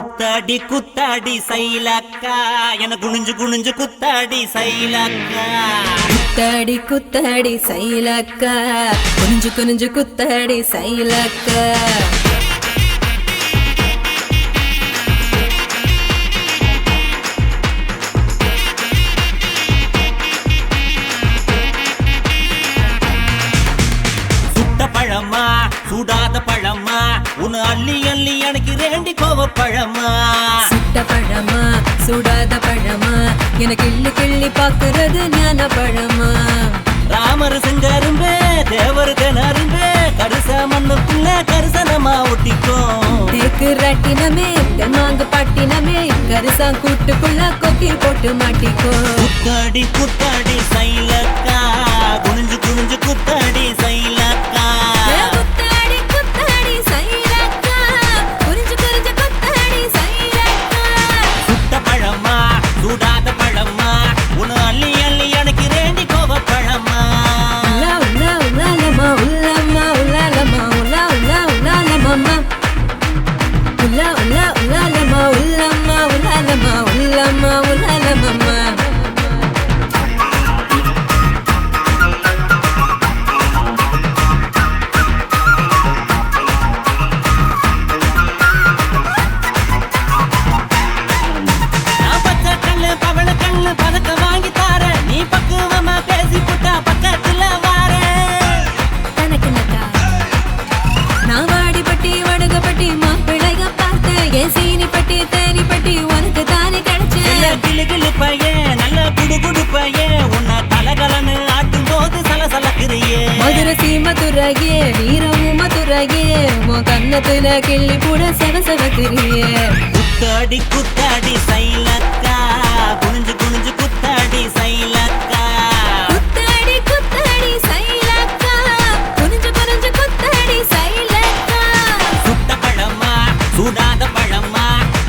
குத்தாடி குத்தாடி சைலக்கா என குனிஞ்சு குனிஞ்சு குத்தாடி சைலக்கா குத்தாடி குத்தாடி சைலக்கா குனிஞ்சு குனிஞ்சு குத்தாடி சைலக்கா சுட்ட பழமா சுடாத பழமா உன் அள்ளி அள்ளி எனக்கு ரெண்டி கோவ பழமா சுட்ட பழமா சுடாத பழமா எனக்கு கிள்ளி கிள்ளி பாக்குறது ஞான பழமா ராமர் செங்கரும்பே தேவர் தெனரும்பே கருச மண்ணுக்குள்ள கரிசனமா ஒட்டிக்கும் தேக்கு ராட்டினமே தெம்மாங்கு பாட்டினமே கரிசா கூட்டுக்குள்ள கொக்கி போட்டு மாட்டிக்கோ குத்தாடி குத்தாடி சைலக்கா குனிஞ்சு குனிஞ்சு குத்தாடி சைலக்கா குத்தாடி குத்தாடி சைலக்கா குனிஞ்சு குனிஞ்சு குத்தாடி சைலக்கா சுட்ட பழமா சுடாத பழமா உன் அள்ளி அள்ளி எனக்கு ரெண்டி கோவ பழமா உலா உலா உலாலமா உலாமா உலாலமா உலா உலா உலாலமா உலா உலா உலாலமா உலாமா உலாலமா உலாமா உலாலமா நான் பச்சை கண்ணு பவள கண்ணு பதக்க வாங்கி தார நீ பக்குவமா பேசி புட்டா பக்கத்துல வார தனக்கு நக்கா நான் வாடிப்பட்டி வடுகப்பட்டி மாப்பிள்ளைய பார்த்தேன் என் சீனி பட்டி தேனி பட்டி உனக்கு தானே கிடைச்சேன் கிளு கிளு பையன் நல்ல குடு குடு பையன் உன்னை கலகலன்னு ஆட்டும் போது சலசலக்கிறியே மதுரை சீமதுரையே வீரமும் மதுரையே உன் கண்ணத்துல கிள்ளி கூட செவசவக்கிறியே குத்தாடி குத்தாடி சைலக்கா குனிஞ்சு குனிஞ்சு குத்தாடி சைலக்கா குத்தாடி குத்தாடி சைலக்கா குனிஞ்சு குனிஞ்சு குத்தாடி சைலக்கா சுட்ட பழமா சுடாத பழமா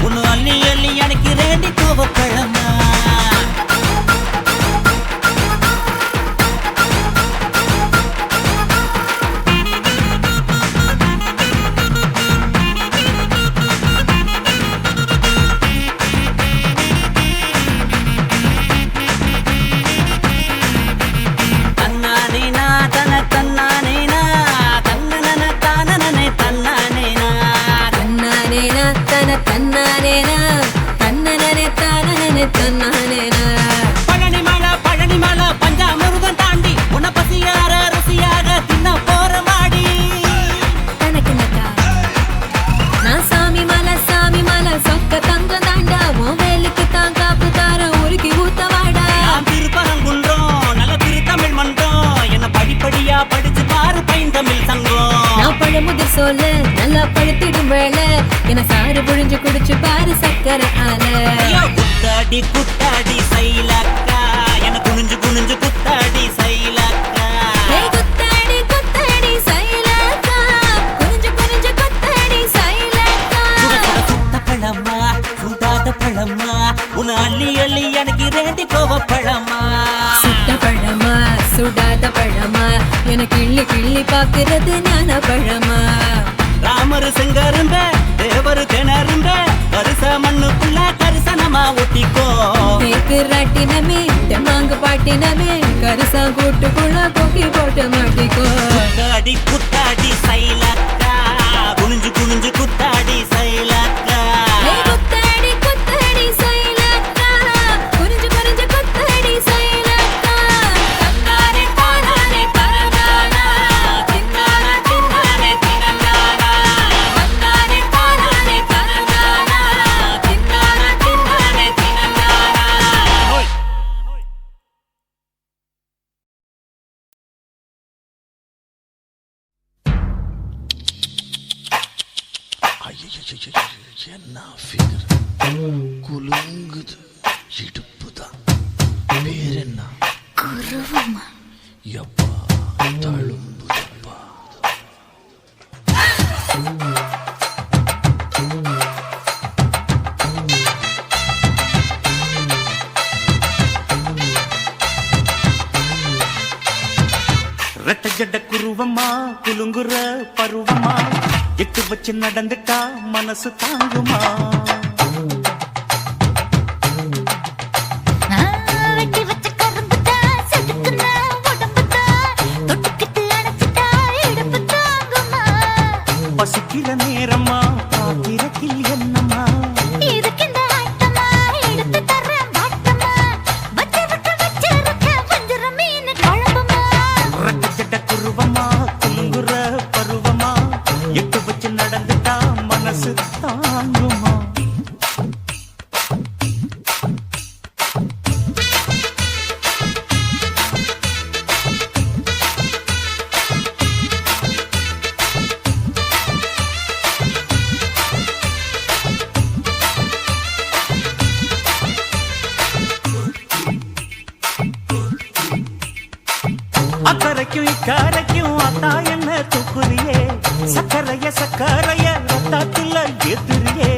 உன்னு அள்ளி அள்ளி எனக்கு ரெண்டி கோவ பழமா தன்னானேனா தன தன்னானேனா தன்னன தானனனே தன்னானேனா தன்னானேனா தன தன்னானேனா தன்னனனே தானனனே தன்னானேனா பழனி மலை பஞ்சாமிருதம் தாண்டி உன்னை பசியார ருசியாக தின்ன போற மாடி தனக்கு நக்கா நான் சாமி மலை சொக்க தங்கம் தாண்டா உன் வேலுக்கு தான் காப்பு தார உருக்கி ஊத்த வாடா நாம் திருப்பரங்குன்றோம் நல்ல திருத்தமிழ் மன்றம் என்ன படிப்படியா படிச்சு பாரு பைந்தமிழ் சங்கம் நான் பழமுதிர் சொல்ல நல்லா பழுத்திடும் வேலை என சாறு புழிஞ்சு குடிச்சு பாரு சக்கரை ஆல ஐயோ, குத்தாடி குத்தாடி சைலக்கா என குனிஞ்சு குனிஞ்சு குத்தாடி சைலக்கா குத்தாடி குத்தாடி சைலக்கா குனிஞ்சு குனிஞ்சு குத்தாடி சைலக்கா சுட்ட பழமா சுடாத பழமா உன் அள்ளி அள்ளி எனக்கு ரெண்டி கோவ பழமா சுட்ட பழமா சுடாத பழமா எனக்கு கிள்ளி கிள்ளி பாக்குறது ஞான பழமா ராமர் செங்கரும்ப தேவர் திணறும்ப கரிச மண்ணுக்குள்ள கரிசனமா ஒட்டிக்கோ தேக்கு ராட்டினமே தெம்மாங்கு பாட்டினமே கரிசா கூட்டுக்குள்ள கொக்கி போட்டு மாட்டிக்கோ குத்தாடி குத்தாடி சைலக்கா குனிஞ்சு குனிஞ்சு குத்தாடி சைலக்கா குத்தாடி குத்தாடி சைலக்கா குனிஞ்சு குனிஞ்சு குத்தாடி சைலக்கா தன்னானே தானானே தரதானா தின்னானா தின்னானே தினந்தானா தன்னானே தானானே தரதானா தின்னானா தின்னானே தினந்தானா என்ன ஃபிகர் குலுங்குது இடுப்புதான் பேர் என்ன குருவமா எப்பா தழும்புதப்பா ரெட்ட ஜட குருவமா குலுங்குற பருவமா எட்டு வச்சு நடந்துட்டா மனசு தாங்குமா பசிக்கிற நேரமா பாத்திரத்தில் என்னம்மா இதுக்கு இந்த ஆட்டமா எடுத்து தர்றேன் பாட்டமா வச்சிருக்க வஞ்சிர மீன் குழம்புமா ரட்டச்சட்ட குருவமா குலுங்குற பருவமா எட்டு வச்சு நடந்துட்டா மனசு தாங்குமா அக்கறைக்கும் இக்கரைக்கும் அத்தா என்ன தூக்குறியே சக்கரைய ரத்தாத்துல ஏத்துறியே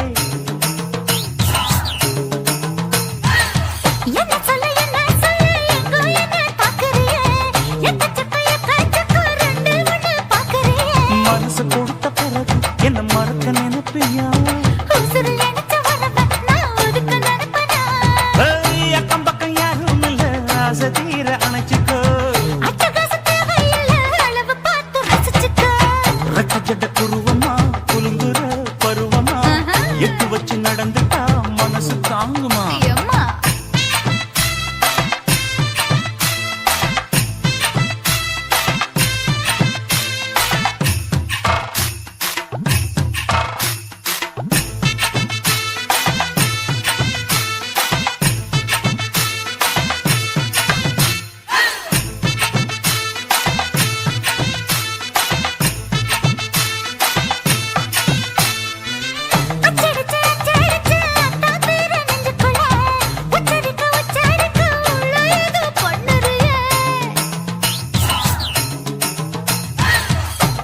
என்ன சொல்ல எங்கோ என்ன பாக்குறியே எக்கச்சக்க ரெண்டு ஒண்ணு பாக்குறியே மனசு கொடுத்த பிறகு என்ன மறக்க நினைப்பியா உசுறு நினைச்ச வரவ நான் ஒதுக்க நினைப்பனா அக்கம் பக்கம் யாரும் இல்ல ஆசை தீர அணைச்சிக்கோ ரட்டச்சட்ட குருவமா குலுங்குற பருவமா எட்டு வச்சு நடந்துட்டா மனசு தாங்குமா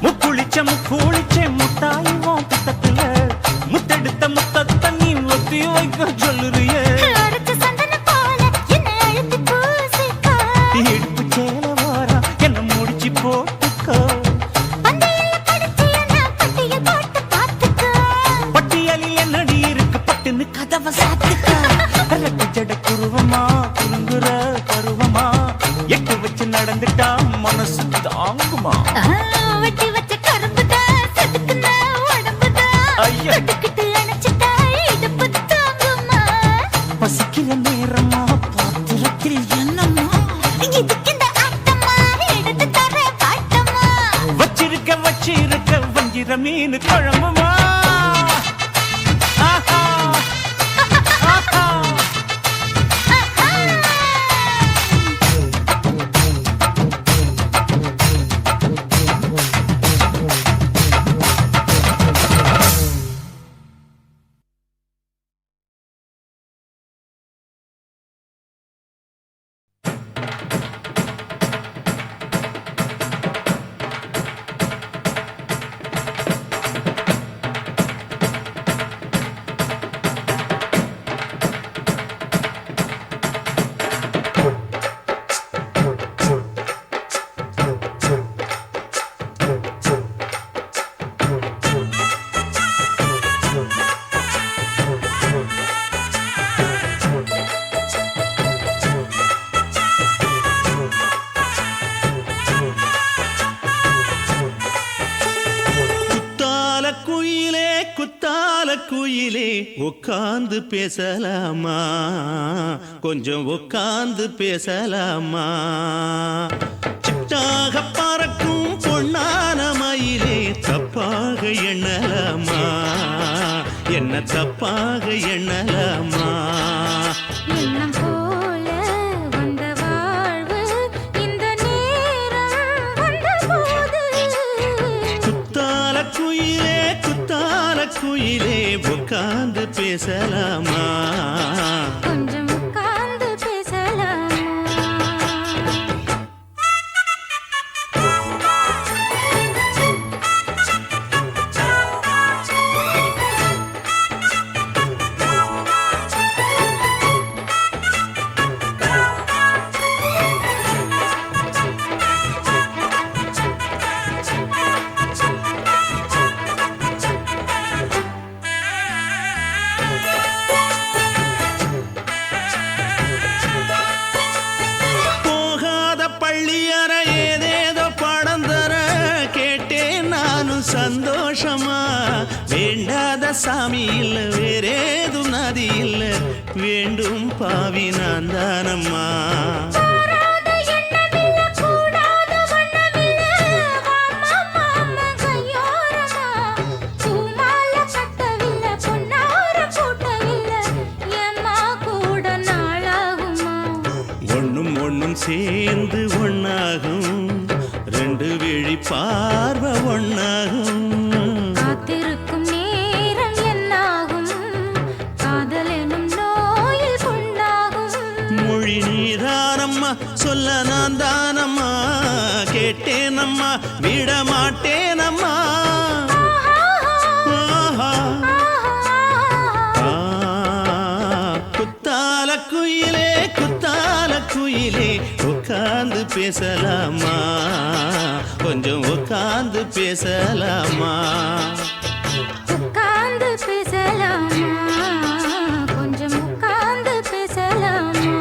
முக்குளிச்ச முத்தாய் உன் புத்தத்துல முத்தெடுத்த முத்தத்தை நீ ஒத்தி வைக்க சொல்லுறியே இடுப்பு சேல வாரா என்ன முடிச்சு போட்டுக்கோ பட்டியலில் என்னடி இருக்கு பட்டுன்னு கதவை சாத்துக்கோ ரட்டச்சட குருவமா குலுங்குற பருவமா எட்டு வச்சு நடந்துட்டா மனசு தாங்குமா வெட்டி வச்ச கரும்புதான் செதுக்குன உடம்புதான் ஐயா. கட்டுக்கிட்டு அணைச்சிட்டா இடுப்பு தாங்குமா பசிக்கிற நேரமா பாத்திரத்தில் என்னம்மா இதுக்கு இந்த ஆட்டமா எடுத்து தர்றேன் பாட்டமா வச்சிருக்க வஞ்சிர மீன் குழம்புமா ஆஹா ஆஹா குயிலே உட்கார்ந்து பேசலாமா கொஞ்சம் உட்கார்ந்து பேசலாமா சிட்டாக பறக்கும் பொன்னான மயிலே தப்பாக எண்ணலாமா என்ன தப்பாக எண்ணலாமா எண்ணம் போல வந்த வாழ்வு இந்த நேரம் வந்தபோது குத்தால குயிலே உட்கார்ந்து பேசலாமா கொஞ்சம் உட்கார்ந்து பேசலாமா சாமி இல்ல வேறேதும் நதி இல்ல வேண்டும் பாவி நான் தானம்மா சேர்ந்து ஒன்னாகும் ரெண்டு விழி பார்வை ஒன்னாகும் காத்திருக்கும் நேரம் என்னாகும் காதல் எனும் நோயில் கொண்டாகும் மொழி நீதானம்மா சொல்ல நான் தானம்மா கேட்டேனம்மா விட மாட்டேனம்மா குத்தால குயிலே குத்தால குயிலே உட்கார்ந்து பேசலாமா கொஞ்சம் உட்கார்ந்து பேசலாமா உட்கார்ந்து பேசலாமா கொஞ்சம் உட்கார்ந்து பேசலாமா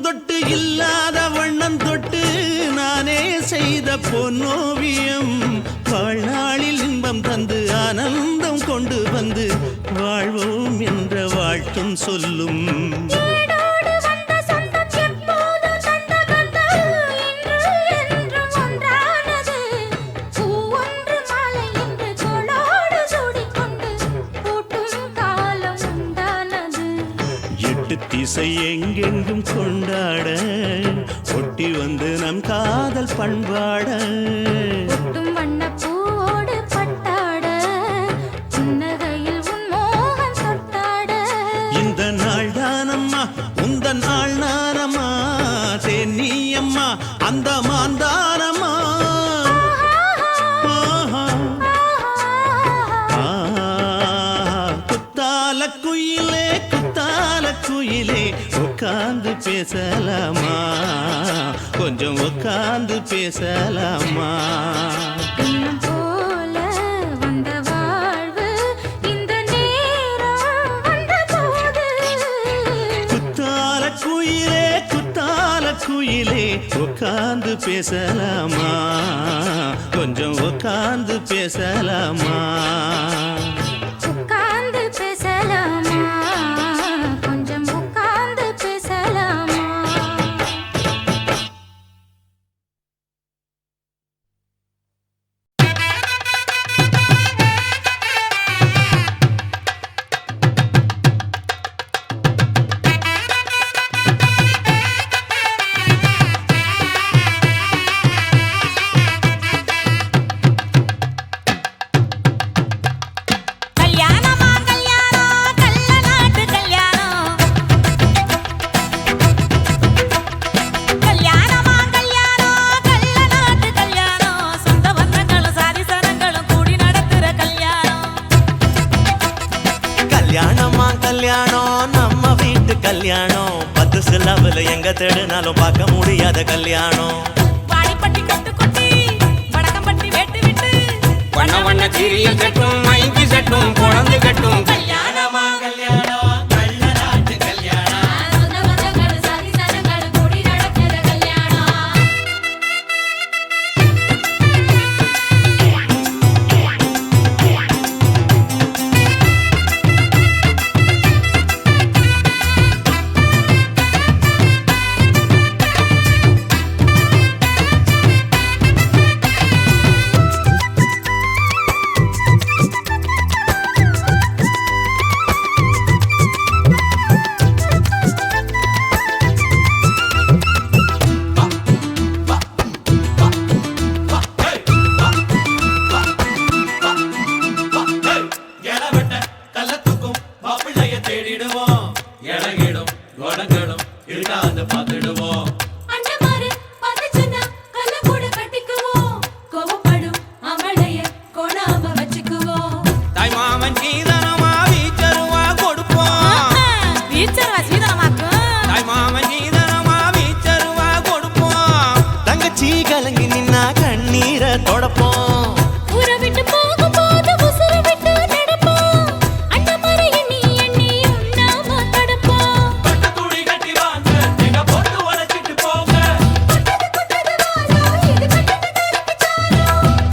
தொட்டு இல்லாத வண்ணம் தொட்டு நானே செய்த பொன்னோவியம் வாழ்நாளில் இன்பம் தந்து ஆனந்தம் கொண்டு வந்து வாழ்வோம் என்ற வாழ்த்தும் சொல்லும் திசை எங்கெங்கும் கொண்டாட ஒட்டி வந்து நம் காதல் பண்பாட வண்ண பூவோடு பட்டாட புன்னகையில் உன் மோகம் தொட்டாட இந்த நாள் தானம்மா உந்த நாள் நானம்மா தென்னியம்மா அந்த மாந்தானம்மா குத்தால குயிலே குத்தால குயிலே உட்கார்ந்து பேசலாமா கொஞ்சம் உட்கார்ந்து பேசலாமா போல வந்த வாழ்வு இந்த நேரம் வந்த போது குத்தால குயிலே குத்தால குயிலே உட்கார்ந்து பேசலாமா கொஞ்சம் உட்கார்ந்து பேசலாமா உட்கார்ந்து பேசலாமா கொஞ்சம் உட்கார்ந்து பேசலாமா கல்யாணம் 10 சிலவுல எங்க தேடினாலும் பார்க்க முடியாத கல்யாணம் வாடிப்பட்டி கட்டு கொட்டி வடகம்பட்டி வேட்டு விட்டு வண்ண வண்ண சீரியல் செட்டும் மைக்கு செட்டும் குழந்தை கட்டும் கல்யாணமா கல்யாணம் கள்ள நாட்டு கல்யாணம் சொந்த பந்தங்கள் சாதி சனங்கள் கூடி நடக்கிற கல்யாணம் போகும்போது உசுர விட்டு நடப்போம் அண்ணமர எண்ணி எண்ணி உண்ணாம தடுப்போம் பட்டு துணி கட்டி வாங்க நீங்க பொண்ணு உடைச்சிட்டு போங்க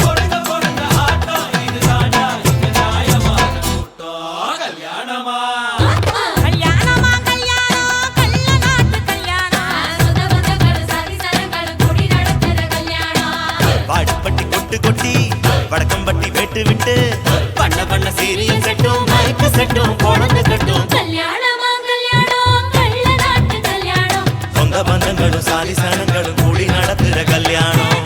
பொறுங்க பொறுங்க ஆட்டம் இது தாண்டா இங்க நியாயமான கூட்டம் கல்யாணமா கல்யாணமா கல்யாணம் கள்ள நாட்டு கல்யாணம் சொந்த பந்தங்கள் சாதி சரங்கள் கூடி நடத்துற கல்யாணம் வாடிப்பட்டி கொட்டு கொட்டி வடக்கம்பட்டி வெட்டு விட்டு பண்ண பண்ண சீரியல் செட்டும் மைக்கு செட்டும் குழந்தை கட்டும் கல்யாணமா கல்யாணம் கள்ள நாட்டு கல்யாணம் சொந்த பந்தங்களும் சாதி சனங்களும் கூடி நடத்துற கல்யாணம்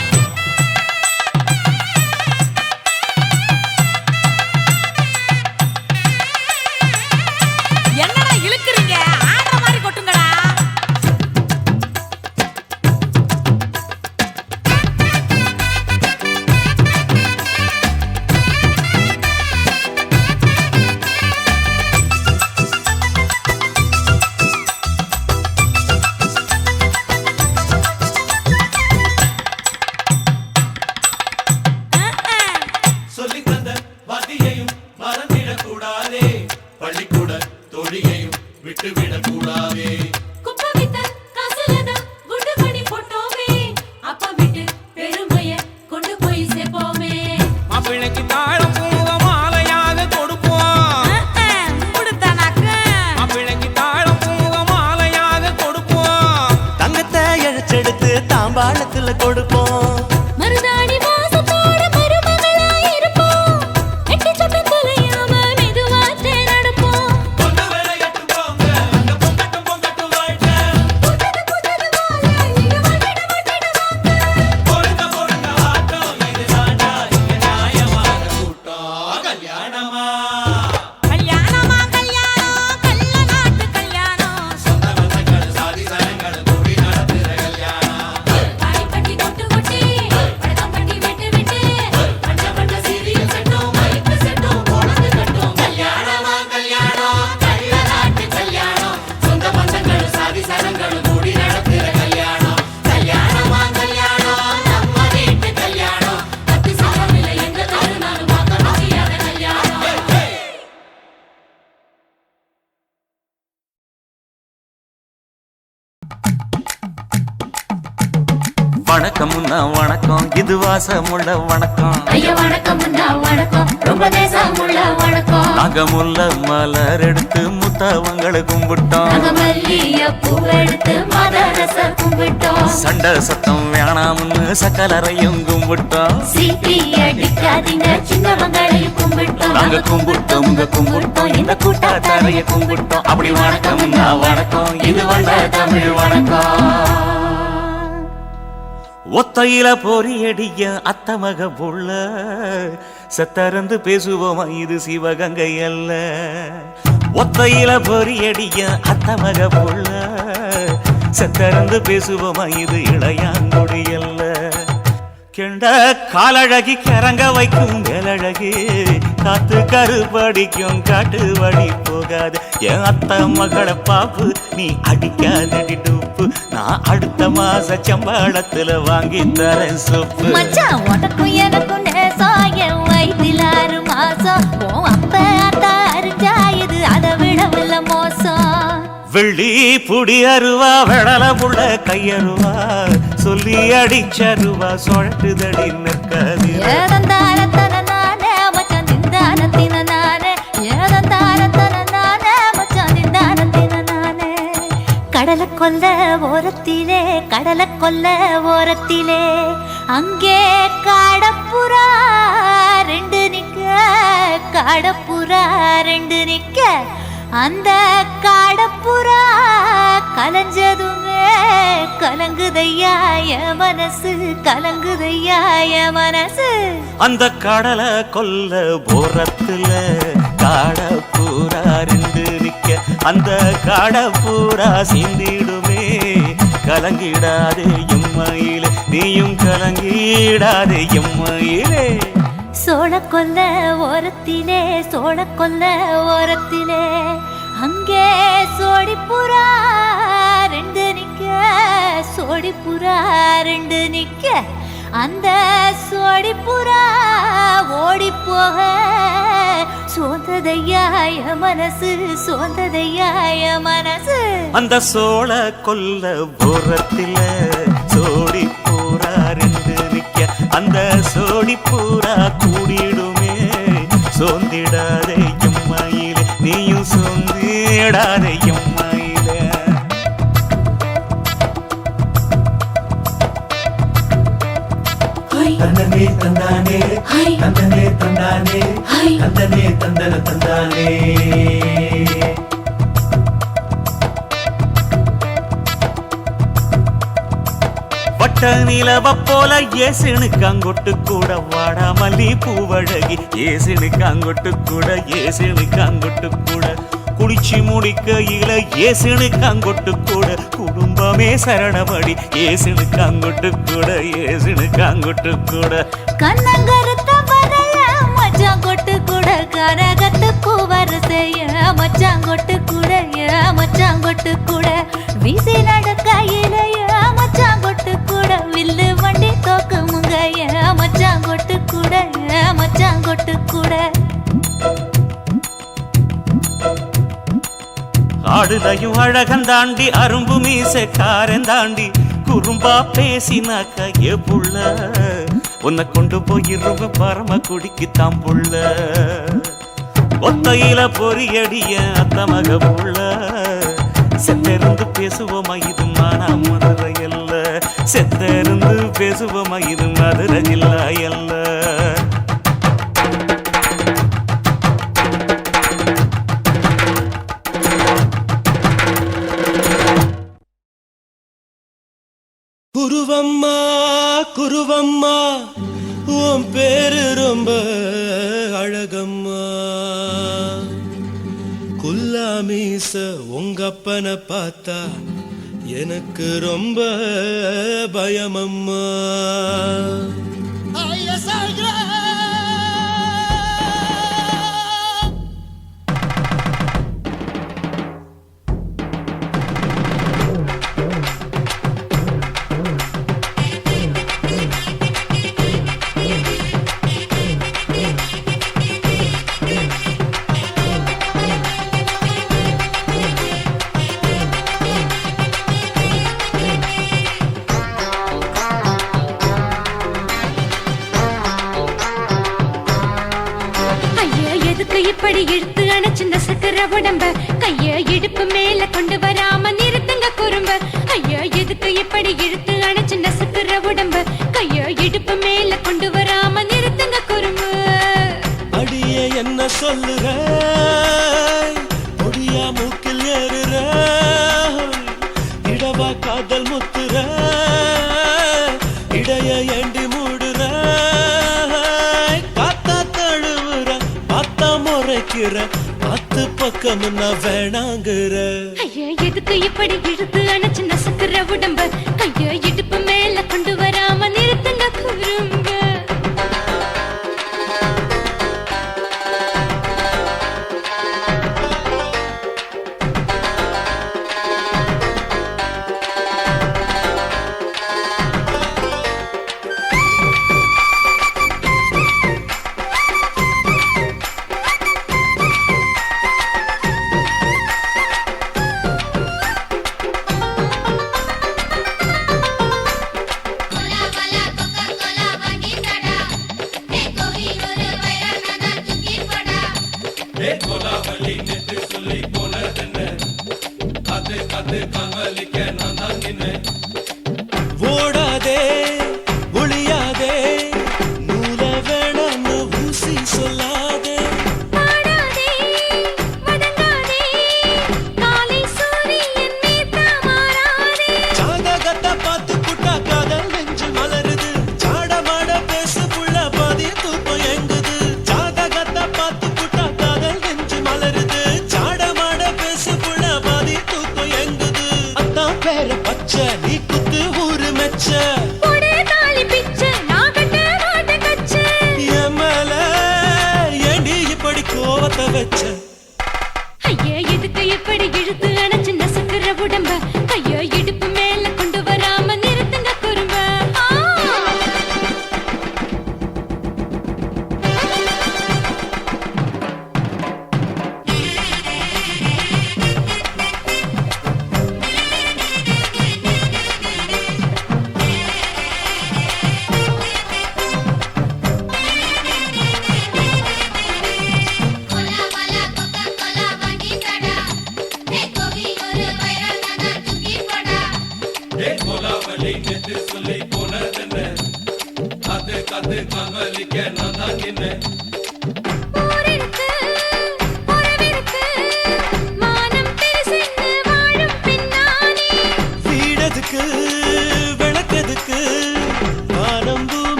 என்னடா இழுக்குறீங்க ஆடுற மாதிரி கொட்டுங்கடா சொல்லி தந்த வாத்தியையும் மறந்திடக் கூடாதே பள்ளிக்கூட தொழிலையும் விட்டுவிடக் கூடாதே குப்பை வித்த காசுலத குண்டு பண்ணி போட்டோமே அப்பா விட்டு பெருமைய கொண்டு போய் சேர்ப்போமே மாப்பிள்ளைக்கு தாழம் பூவ மாலையாக கொடுப்போம் கொடுத்தானாக்க மாப்பிள்ளைக்கு தாழம் பூவ மாலையாக கொடுப்போம் தங்கத்தை இழைச்செடுத்து தாம்பாளத்துல கொடுப்போம் மருதாணி வாசத்தோட மருமகளா இருப்போம் எட்டி சத்தம் தொலையாம மெதுவாத்தே நடப்போம் பொண்ணு விளையாட்டு போங்க அங்க பொங்கட்டும் பொங்கட்டும் வாழ்க்கை பொறுங்க பொறுங்க ஆட்டம் இது தாண்டா இங்க நியாயமான கூட்டம் கல்யாணமா கல்யாணமா கல்யாணம் கள்ள நாட்டு கல்யாணம் சொந்த பந்தங்கள் சாதி சனங்கள் கூடி நடத்துற கல்யாணம் பாடிப்பட்டி கொட்டு கொட்டி வடக்கம்பட்டி விட்டு விட்டு பண்ண பண்ண சீரியல் செட்டும் மைக்கு செட்டும் குழந்தை கட்டும் கல்யாணமா கல்யாணம் கள்ள நாட்டு கல்யாணம் சொந்த பந்தங்கள் சாதி சனங்கள் கூடி நடத்துற கல்யாணம் கல்யாணமா கல்யாணம் நம்ம வீட்டு கல்யாணம் பத்து சாரம் இல்லை எங்க தருணாலும் பார்க்க முடியாத கல்யாணம் வணக்கம்னா வணக்கம் இது வாசமுள்ள வணக்கம் ஐயா வணக்கம் வணக்கம் ரொம்ப தேசமுள்ள வணக்கம் நாங்க முல்ல மலர் எடுத்து முத்தவங்களை கும்பிட்டோம் நாங்க மல்லிய பூவெடுத்து மதரச கும்பிட்டோம் சண்டை சத்தம் வேணாம்னு சக்கலரையும் கும்பிட்டோம் சீட்டி அடிக்காதீங்க சின்னவங்களையும் கும்பிட்டோம் நாங்க கும்பிட்டோம் இங்க கும்பிட்டோம் இந்த கூட்டாத்தாரைய கும்பிட்டோம் அப்படி வணக்கம்னா வணக்கம் இது வந்த தமிழ் வணக்கம் ஒத்தையில பொறியடிய அத்தமக புள்ள செத்தறந்து பேசுவோமா இது சிவகங்கை அல்ல ஒத்தையில பொறியடிய அத்தமக புள்ள செத்தறந்து பேசுவோமா இது இளையாங்குடி அல்ல கெண்ட காலழகி கிறங்க வைக்கும் வேலழகு காத்து கருப்படிக்கும் காட்டு வழி போகாது என் அத்த மகளை பாப்பு நீ அடிக்காதடி டூப்பு நான் அடுத்த மாச சம்பளத்துல வாங்கி தரேன் சொப்பு மச்சான் உனக்கும் எனக்கும் நேசம் என் வயிற்றில் 6 மாசம் உன் அப்ப அத்தா அரிஞ்சா இது அதை விடவில்லை மோசம் வெள்ளி புடி அருவா வெடல புள்ள கையருவா சொல்லி அடிச்சருவா சொழட்டுதடி நிற்காது ஏதந்தாரத்தன நானே மச்சான் திண்டானத்தின நானே ஏதந்தாரத்தன நானே மச்சான் திண்டானத்தின நானே கடலை கொல்ல ஓரத்திலே அங்கே காடப்புறா ரெண்டு நிக்க அந்த காடப்புறா கலஞ்சதுமே கலங்குதையா என் மனசு அந்த கடலை கொல்ல போரத்துல காடப்பூரா ரெண்டு நிக்க அந்த காடப்பூரா சிந்திடுமே கலங்கிடாதே எம்மையிலே நீயும் கலங்கிடாதே எம்மையிலே சோழக்கொல்ல ஓரத்திலே அங்கே சோடிப்புறா ரெண்டு நிக்க அந்த சோடிப்புறா ஓடி போக சோந்ததையாய மனசு சோந்ததையாய மனசு அந்த சோழ கொல்ல ஓரத்தில சோடி பூரா ரெண்டு நிக்க அந்த சோடி பூரா கூடிடுமே சோந்திடாதே எம்மாயிலே நீயும் சோந்திடாதே எம்மாயிலே தந்தனே தந்தானே தந்தனே தந்தானே தந்தனே தந்தன தந்தானே வட்ட நிலவ போல ஏசினுக்காங்கொட்டு கூட வாடா மல்லி பூவழகி ஏசினுக்காங்கொட்டு கூட ஏசினுக்காங்கொட்டு கூட குளிச்சு முடிக்கையில ஏசினுக்காங்கொட்டு கூட குடும்பமே சரணபடி ஏசினுக்காங்கொட்டு கூட ஏசினுக்காங்கொட்டு கூட கண்ணங்கருத்த வரைய மச்சாங்கொட்டு கூட கரகத்து பூவரசைய மச்சாங்கொட்டு கூட மச்சாங்கொட்டு கூட வீசி நடக்கையிலைய மச்சாங்கொட்டு கூட வில்லு வண்டி தோக்கு முங்கைய மச்சாங்கொட்டு கூட மச்சாங்கொட்டு கூட ஆடுதையும் அழகந்தாண்டி அரும்பு மீசக்காரன் தாண்டி குறும்பா பேசினாக்க ஏ புள்ள உன்னை கொண்டு போயிருவ பரம குடிக்கு தாம்புள்ள ஒத்தையில பொறியடிய அத்த மக புள்ள செத்திருந்து பேசுவோமா இது மானா மதுரை அல்ல செத்திருந்து பேசுவோமா இது மதுரை ஜில்லா அல்ல குருவம்மா குருவம்மா உன் பேரு ரொம்ப அழகம்மா குல்லாமீச உங்க அப்பனை பார்த்தா எனக்கு ரொம்ப பயமம்மா இப்படி இழுத்து அணைச்சிருந்த சக்கர உடம்ப கைய இடுப்பு மேல கொண்டு வராம நிறுத்துங்க குறும்ப ஐயா எதுக்கு இப்படி இழுத்து அணைச்சிருந்த சக்கர உடம்ப கைய இடுப்பு மேல கொண்டு வராம நிறுத்துங்க குறும்பு அடிய என்ன சொல்லுற முடியா மூக்கில் ஏறுற இடவா காதல் முத்துற இடைய ஏண்டி மூடுற காத்தா தழுவுற பார்த்தா முறைக்கிற பத்து பக்கம் நான் வேணாங்குற ஐயா எதுக்கு இப்படி இழுத்து அணைச்சு நசுக்குற உடம்ப கைய இடுப்பு மேல கொண்டு வராம நிறுத்துங்க குறும்ப ஓடாதே ஒளியாதே நூல வேணான்னு ஊசி சொல்லாதே ஜாதகத்தை பார்த்து புட்டா காதல் நெஞ்சு மலருது சாடமாட பேசு புள்ள பாதி தூக்கம் எங்குது ஜாதகத்தை பார்த்து புட்டா காதல் நெஞ்சு மலருது சாடமாட பேசு புள்ள பாதி தூக்கம் எங்குது அத்தான் பேர பச்சை நீ குத்து ஊரு மெச்ச கோவத்தை வச்ச ஐயா எதுக்கு எப்படி இழுத்து அணைச்சு நசுக்குற உடம்ப கைய இடுப்பு மேல கொண்டு வராம நிறுத்துங்க குறும்ப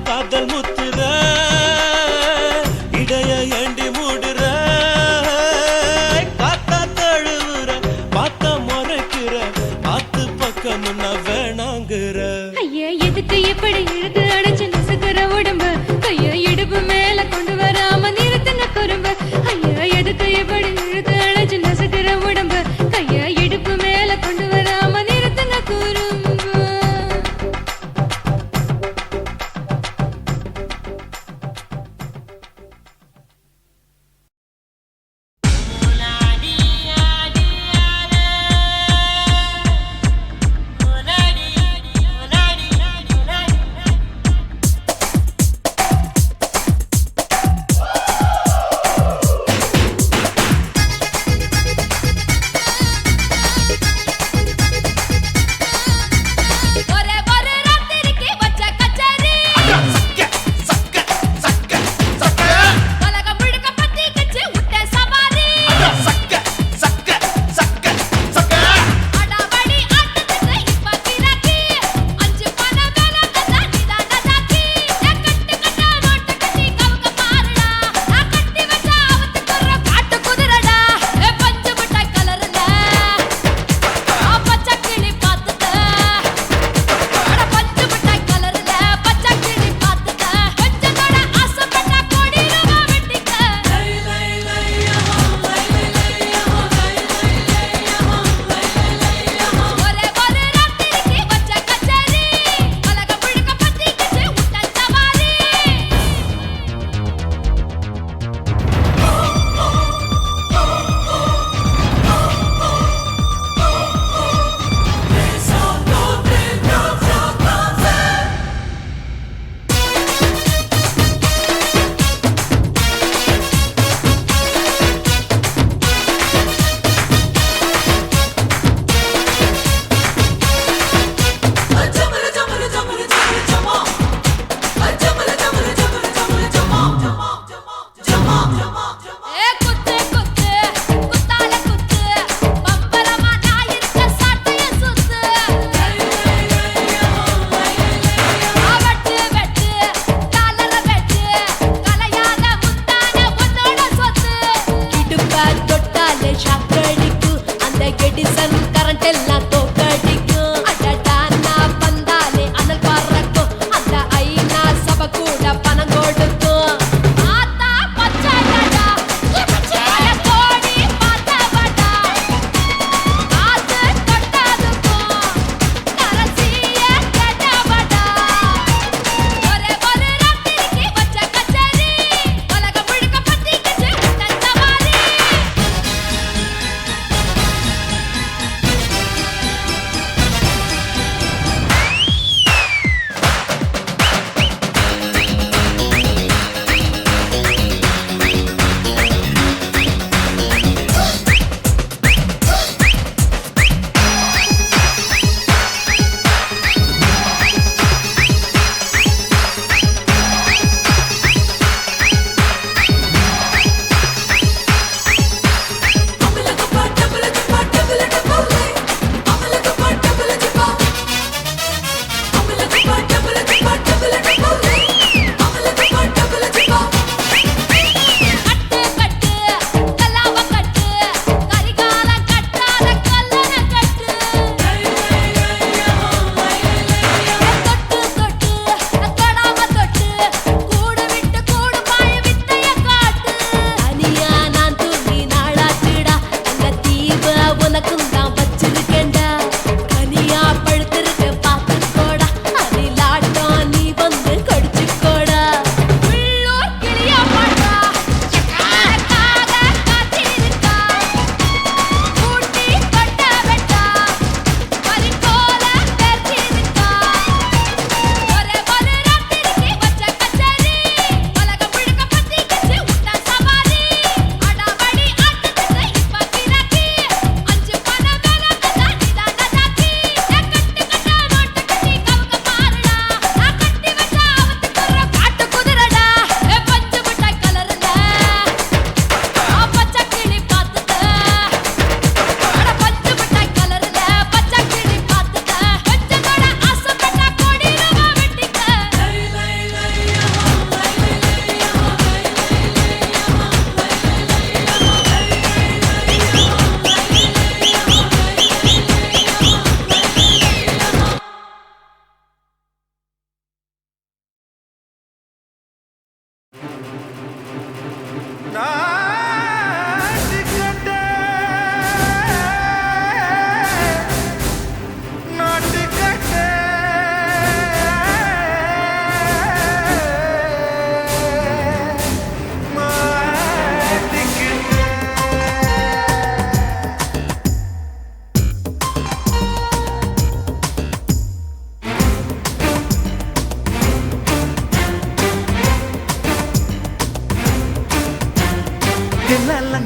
காதல் முத்துற இடைய ஏண்டி மூடுற காத்தா தழுவுற பார்த்த முறைக்கிற ஆத்து பக்கம் வேணாங்குற ஐயா எதுக்கு இப்படி இழுத்து அடைச்சு நசுக்கிற உடம்பு கைய இடுப்பு மேல கொண்டு வராம நிறுத்துங்க குறும்பு ஐயா எதுக்கு இப்படி இழுத்து அடைச்சு நசுக்கிற உடம்பு கைய இடுப்பு மேல கொண்டு வராம நிறுத்துங்க குறும்பு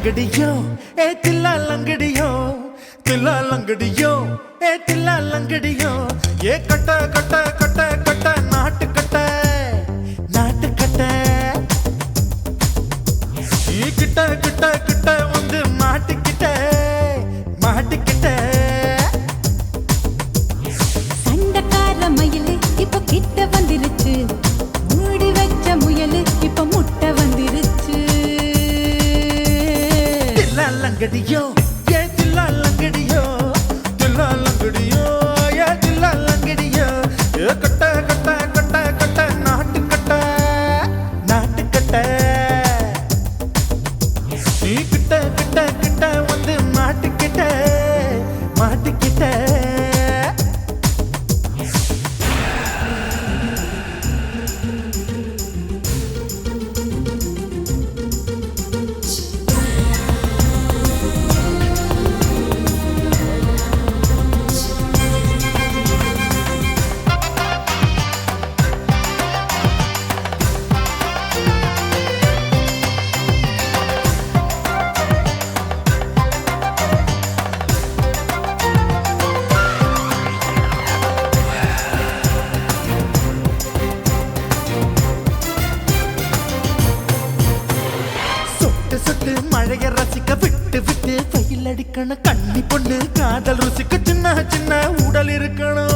லங்கடியோ ஏ தில்லா லங்கடியோ தில்லா லங்கடியோ ஏ தில்லா லங்கடியோ ஏ கட்ட கட்ட கட்ட கட்ட நாட்டு கட்ட நாட்டு கட்ட நீ கிட்ட கிட்ட கிட்ட வந்து மாட்டிக்கிட்ட மாட்டிக்கிட்ட சண்டக்கார மயிலு இப்ப கிட்ட வந்துருச்சு மூடி வச்ச முயலு இப்ப முட்டை வந்துருச்சு தில்லா லங்கடியோ ஏ தில்லா லங்கடியோ தில்லா லங்கடியோ ஏ தில்லா லங்கடியோ ஏ கட்ட கட்ட கட்ட கட்ட நாட்டு கட்ட நாட்டு கட்ட நீ கிட்ட கிட்ட கிட்ட வந்து மாட்டிக்கிட்ட மாட்டிக்கிட்ட சொட்டு மழைய ரசிக்க விட்டு விட்டு வெயில் அடிக்கணும் கண்ணி பொண்ணு காதல் ருசிக்க சின்ன சின்ன உடல் இருக்கணும்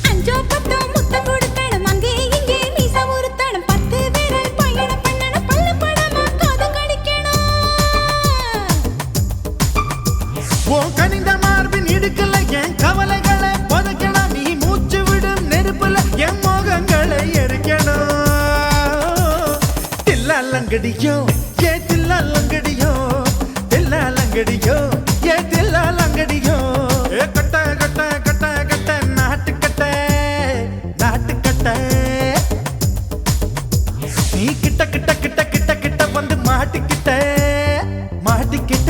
அஞ்சோ பத்தோ முத்த கொடுக்கணும் அங்கே இங்கே மீச உருத்தணும் 10 விரல் பயணம் பண்ணணும் பல்லு படமா காது கடிக்கணும் ஓ கனிந்த மார்பின் இடுக்கல என் கவலைகளை புதைக்கணும் நீ மூச்சு விடும் நெருப்புல என் மோகங்களை எரிக்கணும் தில்லா லங்கடியோ ஏ தில்லா லங்கடியோ தில்லா லங்கடியோ ஏ தில்லா லங்கடியோ ஏ கட்ட கட்ட கட்ட கட்ட நாட்டு கட்ட நாட்டு கட்ட நீ கிட்ட கிட்ட கிட்ட கிட்ட கிட்ட வந்து மாட்டிக்கிட்ட மாட்டிக்கிட்ட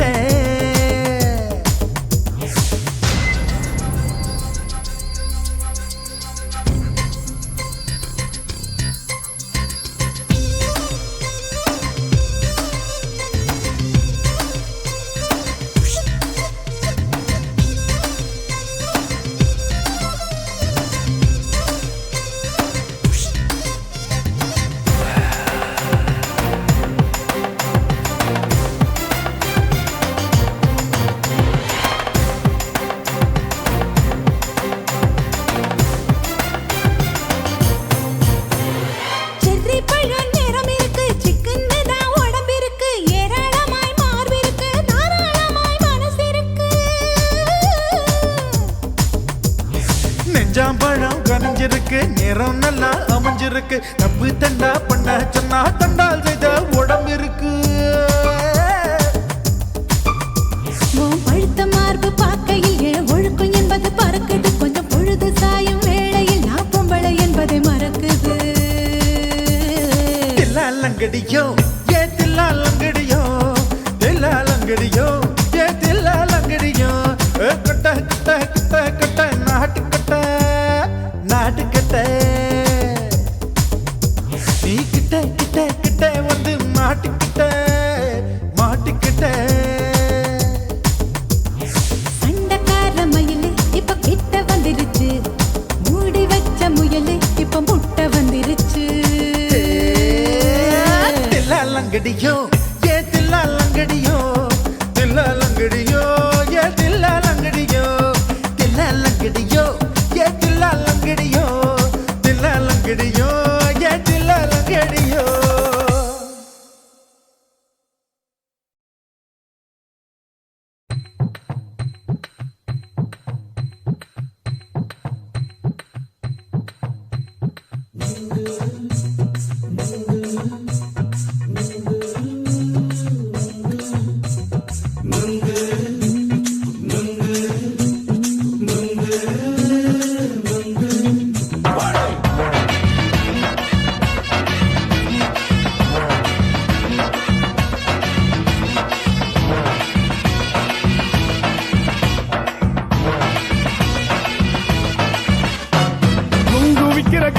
செர்ரி பழம் நிறம் இருக்கு சிக்கன்னு தான் உடம்பு இருக்கு ஏராளமாய் மார்பு இருக்கு தாராளமாய் மனசு இருக்கு நெஞ்சாம்பழம் கனிஞ்சிருக்கு நிறம் நல்லா அமைஞ்சிருக்கு தப்பு தண்டா பண்ண சொன்னா தண்டால் செய்த உடம்பு இருக்கு உன் பழுத்த மார்பு பார்க்கையில் என் ஒழுக்கம் என்பது பறக்குது கொஞ்சம் பொழுது சாயும் வேளையில் நான் பொம்பளை என்பதை மறக்குது தில்லா லங்கடியோ ஏ தில்லா லங்கடியோ தில்லா லங்கடியோ ஏ தில்லா லங்கடியோ ஏ கட்ட கட்ட கட்ட கட்ட நாட்டு கட்ட நாட்டு கட்ட நீ கிட்ட கிட்ட கிட்ட வந்து மாட்டிக்கிட்ட மாட்டிக்கிட்ட சண்டக்கார மயிலு இப்ப கிட்ட வந்துருச்சு மூடி வச்ச முயலு இப்ப முட்டை வந்துருச்சு தில்லா லங்கடியோ ஏ தில்லா லங்கடியோ தில்லா லங்கடியோ ஏ தில்லா லங்கடியோ தில்லா லங்கடியோ ஏ தில்லா லங்கடியோ தில்லா லங்கடியோ ஏ தில்லா லங்கடியோ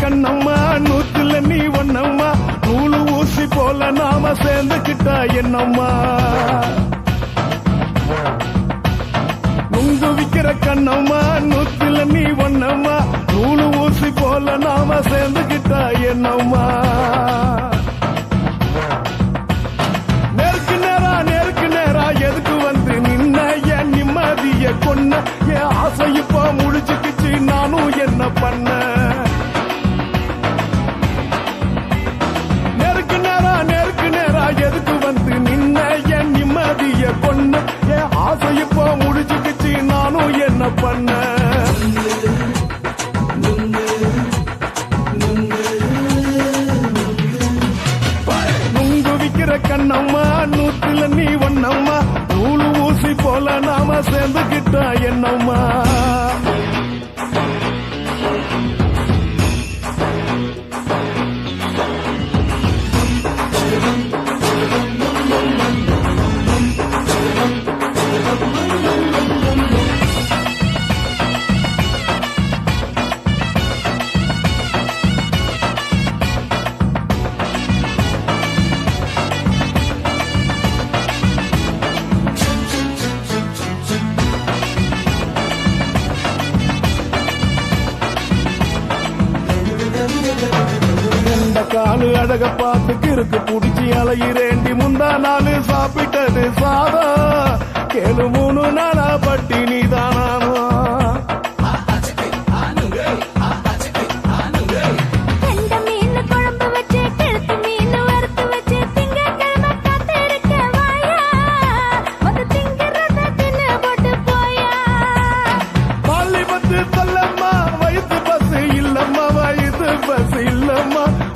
கண்ணம்மா நூத்துல நீ ஒன்னம்மா நூலு ஊசி போல போல நாம சேர்ந்துக்கிட்டா என்னம்மா நுங்கு விக்கிற கண்ணம்மா நூத்துல நீ ஒன்னம்மா நூலு ஊசி போல நாம சேர்ந்துக்கிட்டா என்னம்மா நேருக்கு நேரா எதுக்கு வந்து நின்ன என் நிம்மதிய கொன்ன என் ஆசை இப்ப முடிச்சுக்கிச்சு நானும் என்ன பண்ண நேருக்கு நேரா எதுக்கு வந்து நின்ன என் நிம்மதிய கொன்ன என் ஆசை இப்ப முடிச்சுக்கிச்சு நானும் என்ன பண்ண நுங்கு விக்கிற கண்ணம்மா நூத்துல நீ ஒன்னம்மா நூலு ஊசி போல நாம சேர்ந்துக்கிட்டா என்னம்மா காலு அழக பார்த்து கிறுக்கு புடிச்சி அலையிறேண்டி முந்தா நாலு சாப்பிட்டது சாதம் கேளு 3 நாளா பட்டினி தானாமா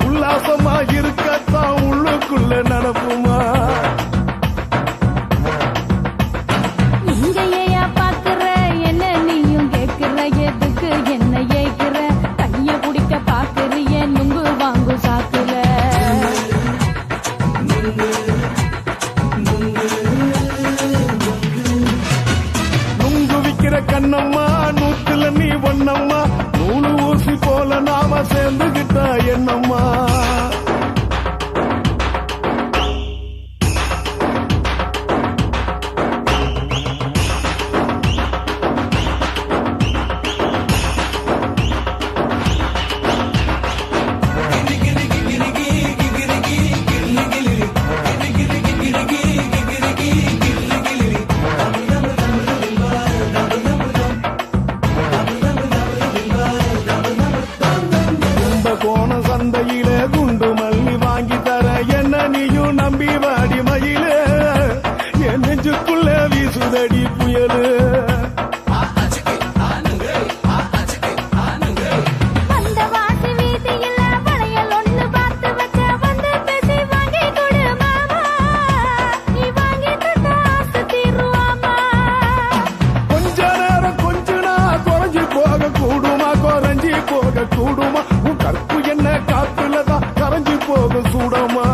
உல்லாசமா இருக்கத்தான் உள்ளுக்குள்ள நடப்புமா இங்கேயா பாக்குற என்ன நீயும் கேக்குற எதுக்கு என்ன ஏக்குற கைய குடிக்க பாக்குறிய நுங்கு வாங்கு சாக்குல நுங்கு விக்கிற கண்ணம்மா நூத்துல நீ ஒன்னம்மா நூலு ஊசி போல நாம சேர்ந்துகிட்டா என்னம்மா சந்தையில குண்டு மல்லி வாங்கி தர என்ன நீயும் நம்பி வாடி மயில என் நெஞ்சுக்குள்ள வீசுதடி புயலு கொஞ்ச நேரம் கொஞ்சனா குறைஞ்சி போக கூடுமா குறைஞ்சி போக கூடுமா உன் கற்பு என்ன காத்துலதான் கரைஞ்சி போக சூடமா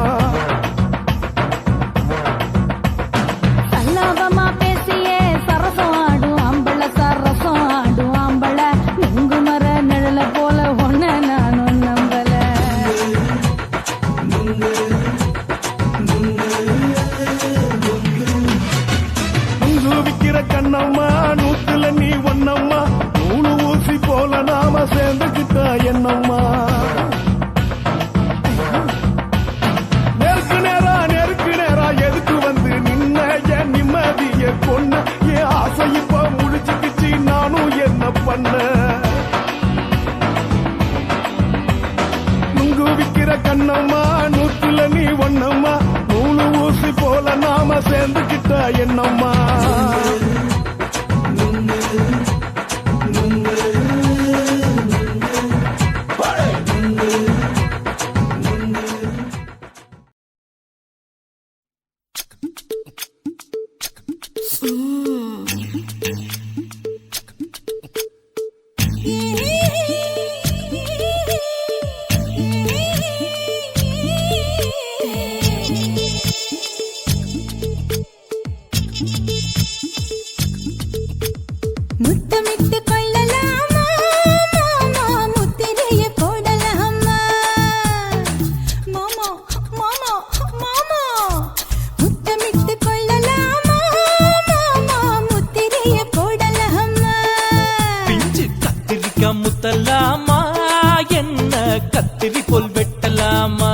சல்லாபமா பேசியே சரசம் ஆடும் ஆம்பள சரசம் ஆடும் ஆம்பள நுங்கு மர நிழல போல ஒன்ன நானும் நம்பல நுங்கு விக்கிற கண்ணம்மா நூத்துல நீ ஒன்னம்மா நூலு ஊசி போல நாம சேர்ந்துக்கிட்டா என்னம்மா நேருக்கு நேரா எதுக்கு வந்து நின்ன என் நிம்மதிய கொன்ன என் ஆசை இப்ப முடிச்சுக்கிச்சு நானும் என்ன பண்ண நுங்கு விக்கிற கண்ணம்மா நூத்துல நீ ஒன்னம்மா நூலு ஊசி போல நாம சேர்ந்துக்கிட்டா என்னம்மா Yeah. கத்திரி போல் வெட்டலாமா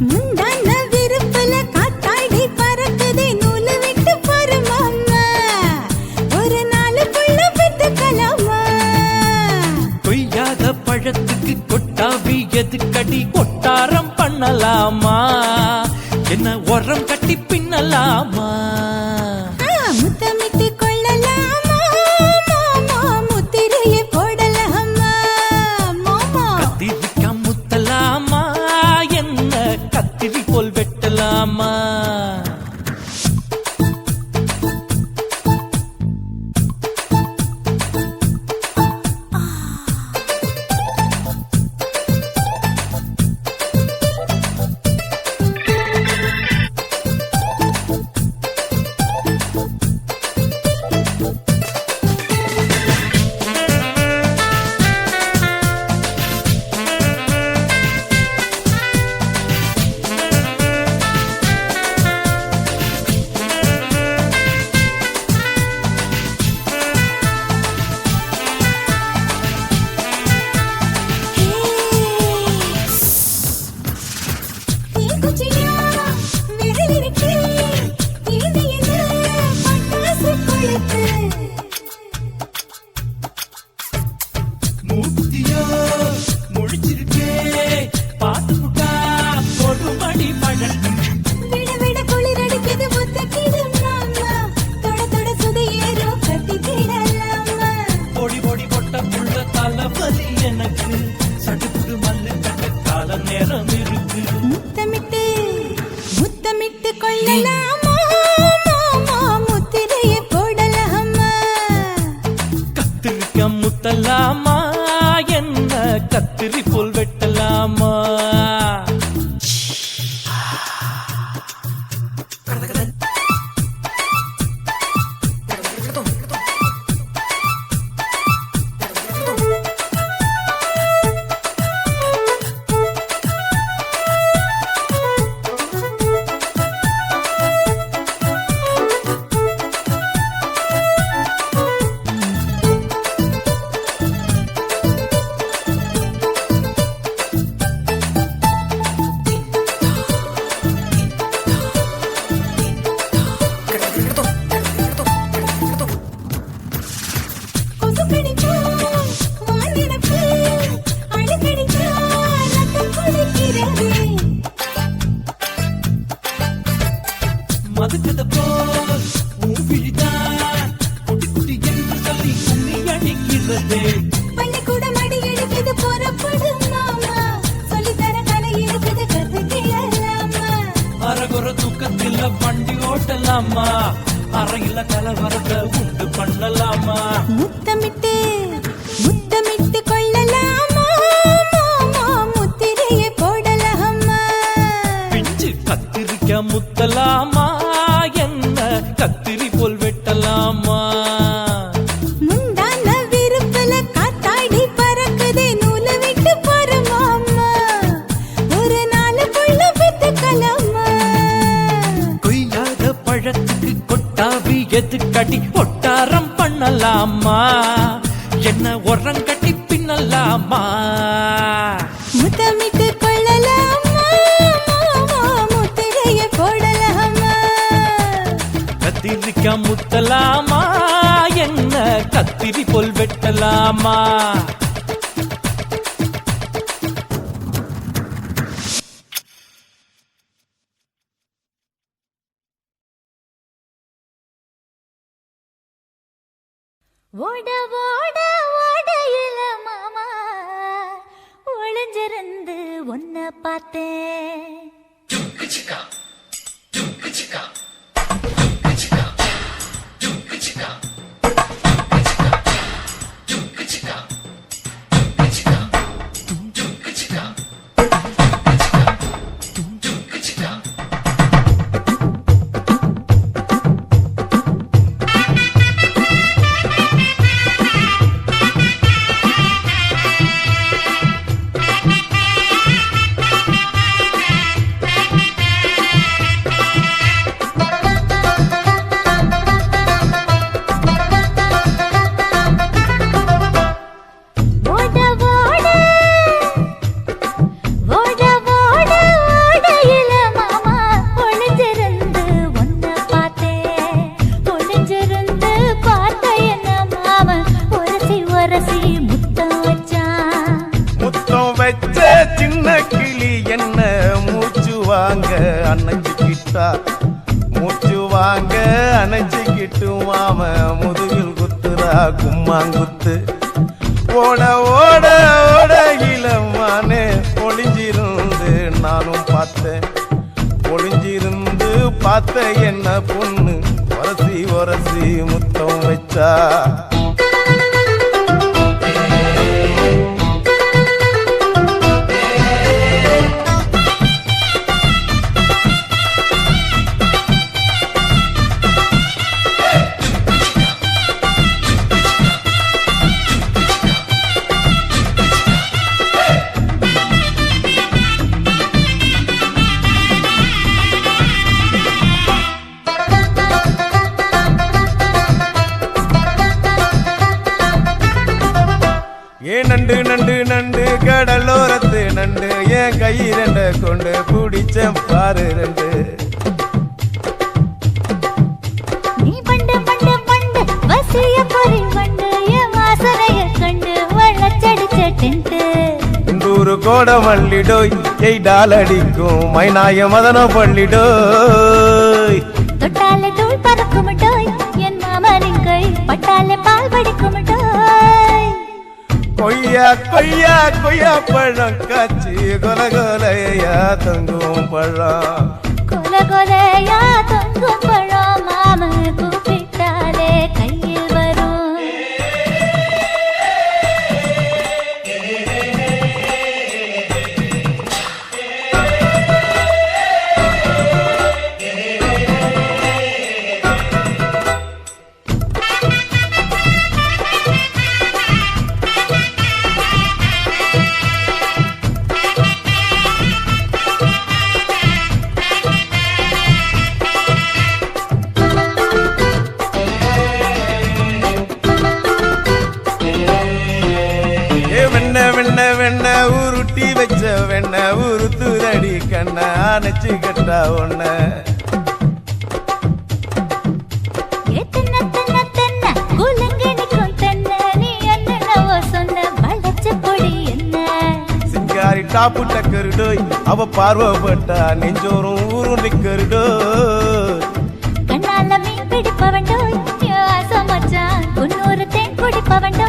முந்தான விருப்பல காத்தாடி பறக்குதே நூலு விட்டு பருமாமா ஒரு நாளுக்குள்ள பெத்துக்கலாமா கொய்யாத பழத்துக்கு கொட்டாவி எதுக்கடி கொட்டாரம் பண்ணலாமா என்ன உரம் கட்டி பின்னலாமா முத்தமிட்டு கொள்ளலாமா மாமா முத்திரையை போடலாமா மாமா கத்திரிக்கா முத்தலாமா என்ன கத்திரி போல் வெட்டலாமா மூத்தியா முழிச்சிருக்கே பாத்து புட்டா போடுமடி பழம் விட விட குளிர் அடிக்குது முத்தக்கிடும் மாமா தொட தொட சுதையேறோ கட்டிக்கிடலாமா பொடி பொடி பொட்ட புள்ள தலைவலி எனக்கு சடுக்குடு மல்லு கட்ட கால நேரம் இருக்கு முத்தமிட்டு முத்தமிட்டு கொள்ளலாமா மாமா முத்திரையை போடலாமா கத்திரிக்கா முத்தலாமா என்ன கத்திரி போல் வெட்டலாமா கொசு கடிச்சா வானிடப்பு அடிக்கடிச்சா ரத்தம் குடிக்கிறதே மதுக்கத போல் ஊவிழிதான் குட்டி குட்டி என்று சொல்லி கும்மி அடிக்கிறதே பள்ளிக்கூடம் அடி எடுக்குது புறப்படும் மாமா சொல்லித்தர கலை இருக்குது கத்துக்கிடலாமா அரகுற தூக்கத்தில் வண்டி ஓட்டலாமா அறையில கலவரத்தை உண்டு பண்ணலாமா முத்தமிட்டு முத்தமிட்டு கொள்ளலாமா மாமா முத்திரையை போடலாமா பிஞ்சு கத்திரிக்கா முத்தலாமா என்ன கத்திரி போல் வெட்டலாமா முந்தான விருப்பல காத்தாடி பறக்குதே நூலு விட்டு பருமாமா ஒரு நாளுக்குள்ள பெத்துக்கலாமா கொய்யாத பழத்துக்கு கொட்டாவி எதுக்கடி ஒட்டாரம் பண்ணலாமா என்ன உரம் கட்டி பின்னலாமா முத்தமிட்டு கொள்ளலாமா மாமா முத்திரையை போடலாமா கத்திரிக்கா முத்தலாமா என்ன கத்திரி போல் வெட்டலாமா ஓட ஓட ஓடையில மாமா ஒளிஞ்சிருந்து உன்னை பார்த்தேன் மாம முதுகில் குத்துறா கும்மாங்குத்து ஓட ஓட ஓட இளமானே ஒளிஞ்சிருந்து நானும் பார்த்தேன் ஒளிஞ்சிருந்து பார்த்த என்ன பொண்ணு ஒரசி ஒரசி முத்தம் வச்சா நண்டு நண்டு நண்டு கடலோரத்து நண்டு என் கை ரெண்ட கொண்டு பிடிச்ச பாரு ரெண்டு நீ பண்டு பண்டு பண்டு வசிய பொறி பண்டு என் வாசனைய கண்டு வள்ளச்சடிச்ச டென்ட் நூறு கோட மல்லிடோய் எய்டால் அடிக்கும் மைனாய மதன பள்ளிடோய் தொட்டாலே தூள் பறக்குமட்டோய் என் மாமனின் கை பட்டாலே பால் படிக்குமட்டோய் கொய்யா கொய்யா கொய்யா பழம் காய்ச்சி கொல கொலையா தொங்கும் பழம் கொல கொலையா தொங்கும் பழம் மாம கூப்பிட்டாலே கையில் வரும் வெண்ண உருட்டி வச்ச வெண்ண உருத்துரடி கண்ண அணைச்சு கட்டா ஒண்ண சிங்காரி டாப்பு டக்கருடோய் அவ பார்வப்பட்டா நெஞ்சோறும் ஊரும் நிக்கருடோய் கண்ணால மீன் பிடிப்பவண்டோய் ஆசமச்சான் குன்னூறு தேன் குடிப்பவண்டோய்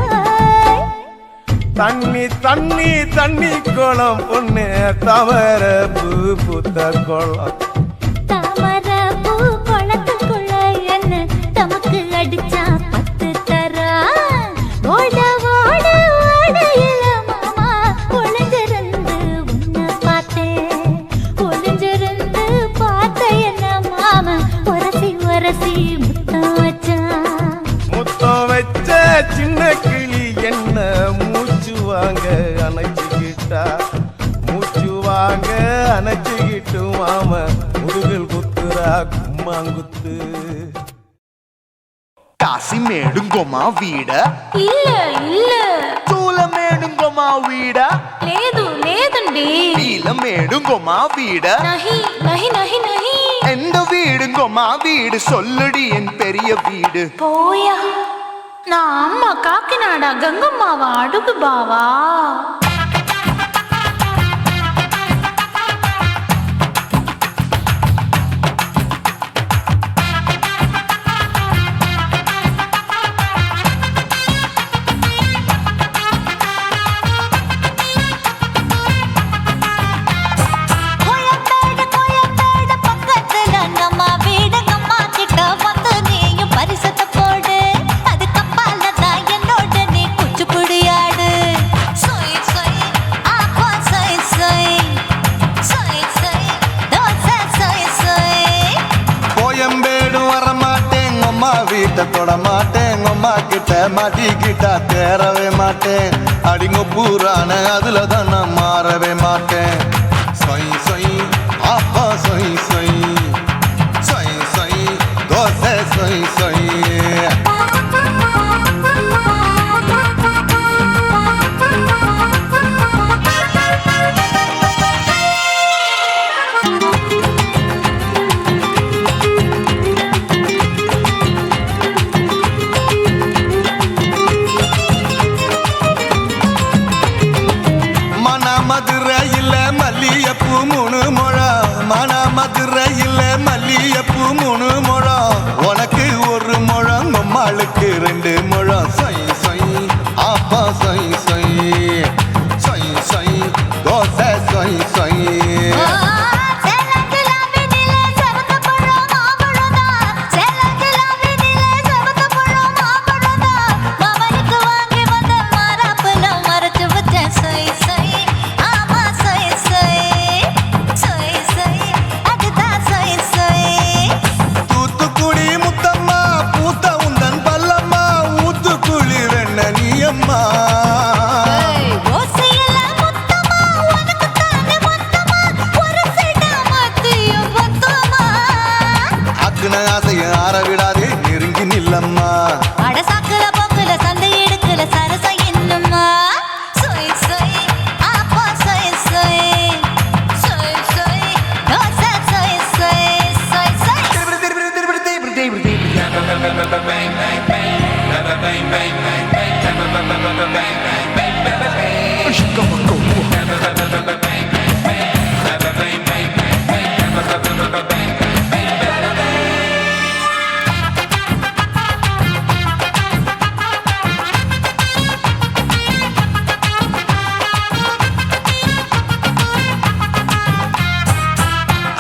தண்ணி தண்ணி தண்ணி கோலம் பொண்ணு தாமர பூ பூத்த கோலம் தாமர பூ குளத்துக்குள்ள என்ன தமக்கு அடிச்சா 10 தரா ஓட ஓட ஓடையில மாமா ஒளிஞ்சிருந்து உன்னை பார்த்தேன் ஒளிஞ்சிருந்து பார்த்த என்ன மாமா ஒரசி ஒரசி முத்தம் வச்ச சின்ன கிளி என்ன மூச்சு வாங்க அணைச்சுக்கிட்டா மூச்சு வாங்க அணைச்சுக்கிட்டு மாம முதுகில் குத்துறா கும்மாங்குத்து காசி மேடுங்கோமா வீட இல்ல இல்ல చూల మేడుంగోమా వీడ లేదు లేదండి నీల మేడుంగోమా వీడ నహి నహి నహి నహి எந்த வீடுங்கோமா வீடு சொல்லுடி என் பெரிய வீடு போயா நான் அம்மா காக்கிநாடா கங்கம்மாவா அடுகு பாவா தொட மாட்டேன் அம்மா கிட்ட மாட்டிக்கிட்டா தேரவே மாட்டேன் அடிங்க பூரான அதுல தான் நான் மாறவே மாட்டேன் சொய் சொய் அப்பா சொய் சொய் சொய் சொய் தோசை சொய் சொய் மன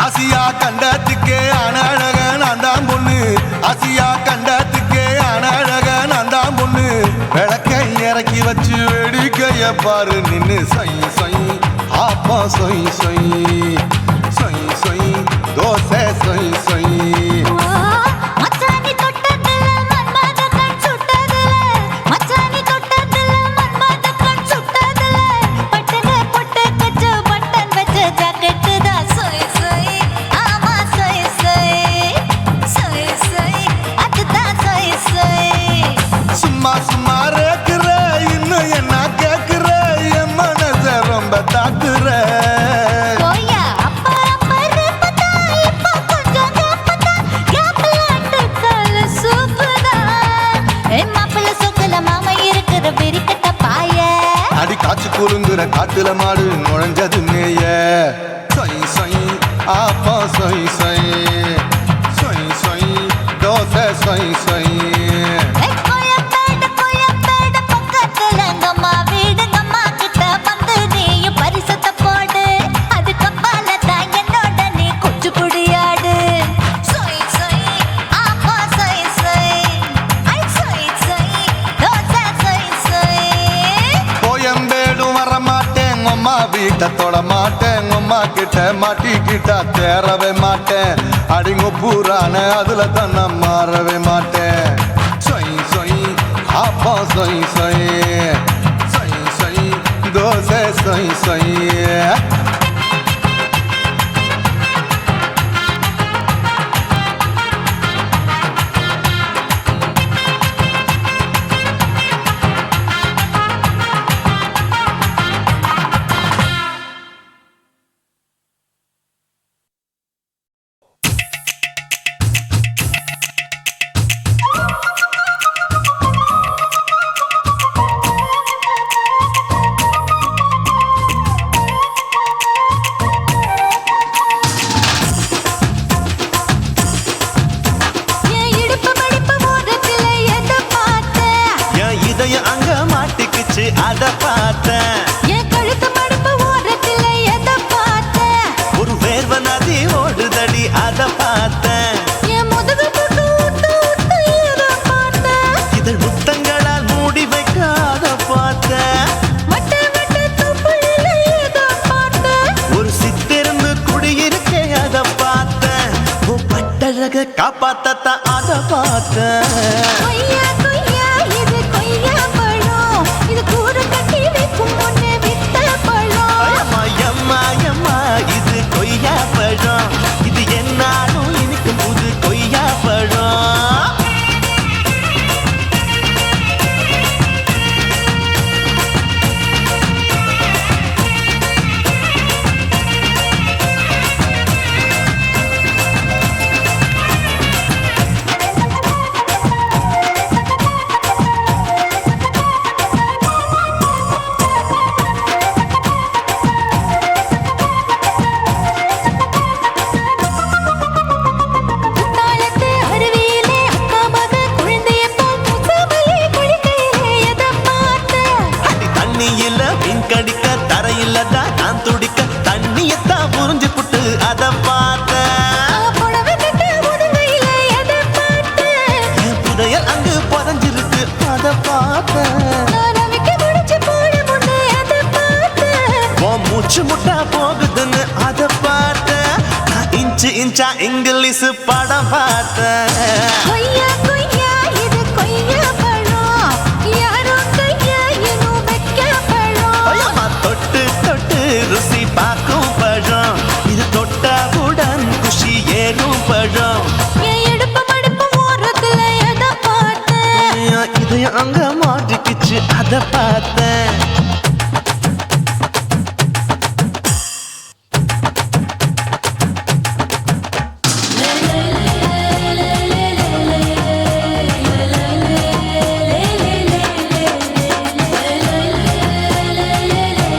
ஆசியா கண்டத்துக்கே அனழக நான் தான் பொண்ணு ஆசியா கண்டத்துக்கே அனழக நான் தான் பொண்ணு விளக்கை இறக்கி வச்சு வேடிக்கைய பாரு நின்னு சொய் சொய் ஆப்பா சொய் சொய் சொய் சொய் தோசை சொய் சொய் மச்சானி தொட்டதுல மன்மத கண் சுட்டதுல மச்சானி தொட்டதுல மன்மத கண் சுட்டதுல பட்டன பொட்டு கச்சு பட்டன் வச்ச ஜாக்கெட்டு தான் சொய் சொய் ஆமா சொய் சொய் சொய் சொய் அதுதான் சொய் சொய் சும்மா சும்மா ரேக்குற இன்னும் என்ன கேக்குற என் மனச ரொம்ப தாக்குற போயா அப்பா அப்பா ரப்பதா இப்போ கொஞ்சம் ரப்பதா கேப்லாட்டு கால சூப்பரா ஏ மாப்பிள்ள சொக்கல மாமா இருக்கிற வெறிக்கட்ட பாய அடி காய்ச்சி குலுங்குற காட்டுல மாடு நுழைஞ்சது மேய சொய் சொய் ஆப்பா சொய் சொய் சொய் சொய் தோசை சொய் சொய் கோயம்பேடு பக்கத்துல எங்கம்மா வீடு அம்மா கிட்ட வந்து நீயும் பரிசத்தை போடு அது கப்பால தான் என்னோட நீ குச்சி புடியாடு சொய் சொய் ஆப்பா சொய் சொய் ஐ சொய் சொய் தோசை சொய் சொய் கோயம்பேடும் வர மாட்டேன் அம்மா வீட்டை தொட மாட்டேன் அம்மா கிட்ட மாட்டிக்கிட்டா தேரவே மாட்டேன் அடிங்க பூரான அதுல தான் நான் மாறவே மாட்டேன் சொய் சொய் ஆப்பா சொய் சொய் சொய் சொய் தோசை சொய் சொய் என் இடுப்பு மடிப்பு ஓரத்துல எதை பார்த்த என் இதயம் அங்க மாட்டிக்கிச்சு அத பார்த்தேன் என் கழுத்து மடிப்பு ஓரத்துல எதை பார்த்த ஒரு வேர்வ நதி ஓடுதடி அத பார்த்தேன் என் முதுகு போட்டு விட்டு விட்டு எதை பார்த்த இதழ் முத்தங்களால் மூடி வைக்க அத பார்த்தேன் வட்ட வட்ட துப்புல எதை பார்த்த ஒரு சித்திருந்து குடியிருக்கே அத பார்த்தேன் உன் பட்டழக காப்பாத்தத்தான் அத பார்த்தேன் கொய்யா கொய்யா இது கொய்யா பழம் இது கூறு கட்டி வைக்கும் முன்னே வித்த பழம் அம்மா எம்மா எம்மா இது கொய்யா பழம் இது என்னாலும் இனிக்கும் புது கொய்யா பழம் குத்தாலத்து அருவியிலே அக்கா மக குழந்தைய போல் முசாமலே குளிக்கையிலே எதை பார்த்த அடி தண்ணியில மீன் கடிக்க தரையில தான் நான் துடிக்க தண்ணியத்தான் புரிஞ்சு புட்டு அத பார்த்தேன் புடவை கட்ட முதுகையிலே எதை பார்த்த என் புதையல் அங்கு புதஞ்சிருக்கு அத பார்த்தேன் நான் அவிக்க முடிச்சு போட முன்னே எதை பார்த்த உன் மூச்சு முட்டா போகுதுன்னு அத பார்த்தேன் நான் இன்ச்சு இன்ச்சா இங்கிலீஷ் படம் பார்த்தேன் கொய்யா கொய்யா இது கொய்யா பழம் யாரோ கையா இன்னும் வைக்க பழம் ஐயம்மா தொட்டு தொட்டு ருசி பார்க்கும் பழம் இது தொட்டாவுடன் குஷி ஏறும் பழம் என் இடுப்பு மடிப்பு ஓரத்துல எதை பார்த்த என் இதயம் அங்க மாட்டிக்கிச்சு அத பார்த்தேன் la la la la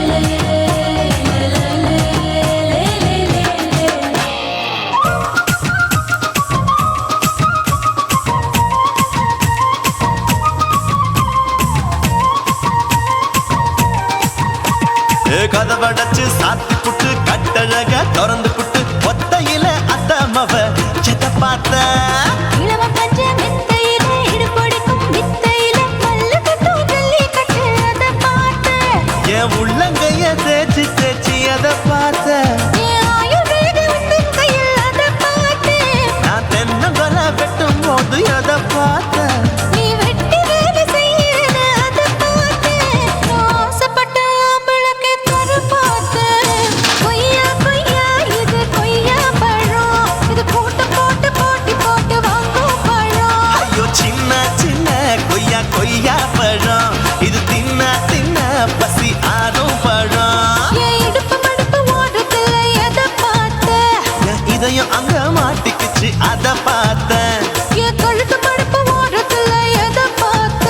கதவடைச்சு சாத்தி புட்டு கட்டழக திறந்து புட்டு ஒத்தையில அத்தமவ எதை பார்த்த இளவ பஞ்ச மெத்தையில இடுபொடிக்கும் வித்தையில மல்லு கட்டும் ஜல்லி கட்டு அத பார்த்த என் உள்ளங்கைய தேய்ச்சி தேய்ச்சி அதை பார்த்த என் ஆயுர்வேத உந்தன் கையில் அத பார்த்த நான் தென்னங்கொலை வெட்டும் போது எதை பார்த்த நீ வெட்டி வேலை செய்யறத அத பார்த்த ஆசைப்பட்ட ஆம்பளுக்கு தர பார்த்த கொய்யா கொய்யா இது கொய்யா பழம் இது போட்டு போட்டு போட்டி போட்டு வாங்கும் பழம் ஐயோ சின்ன சின்ன கொய்யா கொய்யா பழம் இது தின்ன தின்ன பசி ஆறும் பழம் என் இடுப்பு மடுப்பு ஓடுறதுல எதை பார்த்த என் இதயம் அங்க மாட்டிக்கிச்சு அதை பார்த்தேன் என் கழுத்து மடுப்பு ஓடுறதுல எதை பார்த்த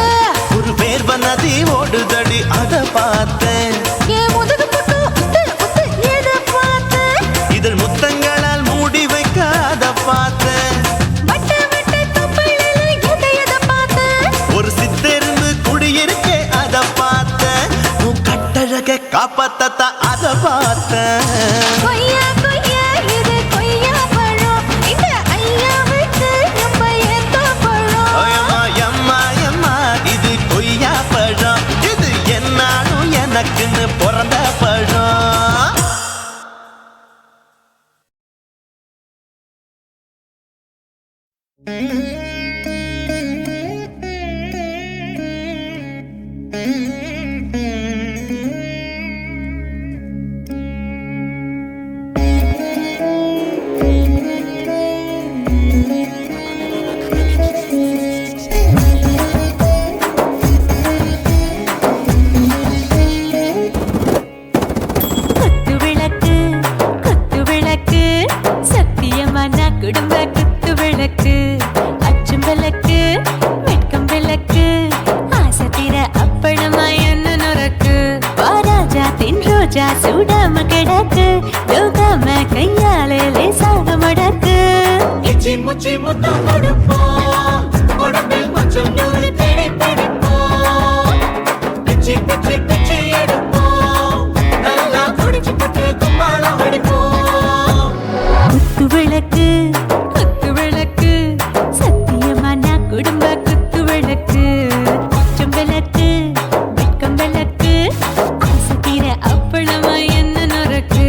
ஒரு வேர்வ நதி ஓடுதடி அதை பார்த்தேன் என் முதுகு புட்டு உத்து உத்து எதை பார்த்த இதழ் முத்தங்களால் மூடி வைக்க அதை பார்த்தேன் வட்ட வட்ட தொப்பையில எதை பார்த்த ஒரு சித்தெருந்து குடியிருக்கே அதை பார்த்தேன் உன் கட்டழக காப்பாத்தத்தா அதை பார்த்தேன் கொய்யா கொய்யா இது கொய்யா பழம் இந்த ஐயாவுக்கு ரொம்ப ஏத்த பழம் அம்மா எம்மா எம்மா இது கொய்யா பழம் இது என்னாலும் எனக்குன்னு பிறந்த பழம் குத்து விளக்கு சத்தியமான குடும்ப குத்து விளக்கு அச்சும் விளக்கு வெட்கம் விளக்கு ஆசை தீர அப்பளமா என்ன நுறக்கு வாராஜா தின் ரோஜா சூடாம கிடக்கு யோகாம கையாலே லேசாக மடக்கு இச்சி முச்சி முத்தம் கொடுப்போம் உடம்பில் கொஞ்சம் நூறு தேடி பிடிப்போம் பிச்சி பிச்சி பிச்சி எடுப்போம் நல்லா குடிச்சு புட்டு கும்பாலம் அடிப்போம் குத்து விளக்கு சத்தியமான குடும்ப குத்து விளக்கு அச்சும் விளக்கு வெட்கம் விளக்கு ஆசை தீர அப்பளமா என்ன நுறக்கு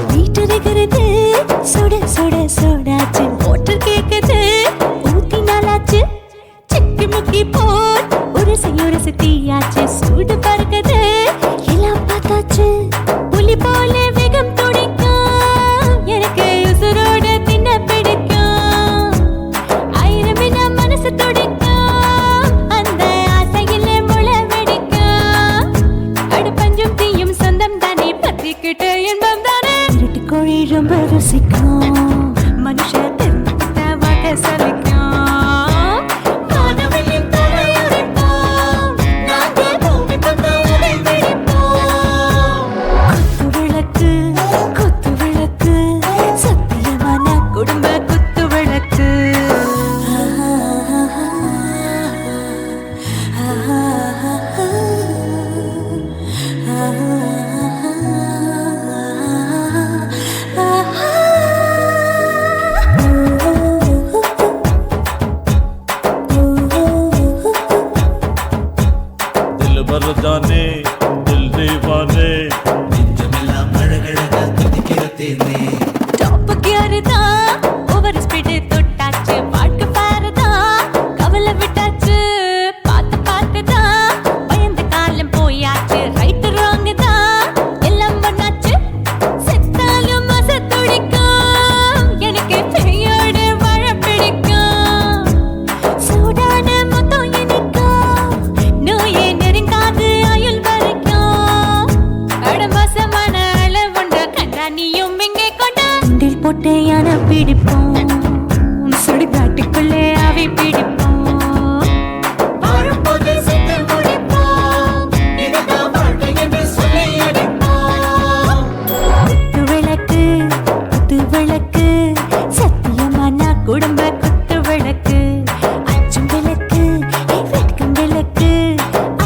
வீட்டருகிறது சுட சுட சுடாச்சு மோட்டர் கேக்குது ஊத்தி நாளாச்சு சிக்கி முக்கி போல் உரசி தீயாச்சு சூடு பறக்குது எல்லாம் பார்த்தாச்சு புலி போல வேகம் துடிக்கும் எனக்கு உசுரோட தின்ன பிடிக்கும் ஆயிரம் மனசு துடிக்கும் அந்த ஆசையில முளை வெடிக்கும் அடுப்பஞ்சும் தீயும் சொந்தம் தானே பத்திக்கிட்டு இன்பம் தானே இருட்டு கோழி ரொம்ப ருசிக்கும் மனுஷ தெரிஞ்சுக்கிட்ட வாட்ட சலிக்கும் மானவனின் தலையுரைப்போம் நாங்கள் பூமி பந்த உதை வெடிப்போம் குத்து விளக்கு சத்தியமான குடும்ப குத்து விளக்கு दिल भर जाने दिल दीवाने நெஞ்சமெல்லாம் அழகழகா துதிக்கிற தேனே டாப் கியர் தான் ஓவர் ஸ்பீட் தொட்டாச்சு வாழ்க்கை பாரு தான் கவலை விட்டாச்சு பார்த்து பார்த்து தான் பயந்து காலம் போயாச்சு ரைட் ராங் தான் எல்லாம் பண்ணாச்சு செத்தாலும் மச துடிக்கும் எனக்கு பெரியோடு வாழ பிடிக்கும் சூடான மொத்தம் எனக்கும் நோயே நெருங்கா பிடிப்போம் சுடுகாட்டுக்குள்ளே ஆவி பிடிப்போம் வாழும்போது சேர்ந்து முடிப்போம் இதுதான் வாழ்க்கை என்று சொல்லி அடிப்போம் குத்து விளக்கு சத்தியமான குடும்ப குத்து விளக்கு அச்சும் விளக்கு வெட்கும் விளக்கு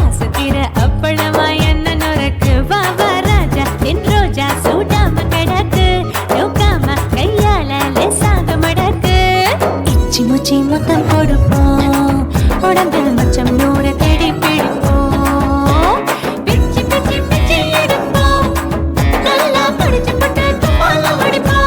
ஆசத்திர அப்பளமா என்ன நுறக்கு வாவா ராஜா என் ரோஜா சூடாம கிடக்கு நோக்காம கையால லேசாக மடக்கு இச்சி முச்சி மொத்தம் கொடுப்போம் உடம்பில் மச்சம் நூற தேடி பிடிப்போம் பிச்சி பிச்சி பிச்சி எடுப்போம் நல்லா படிச்சு போட்டு துப்பால ஓடிப்போம்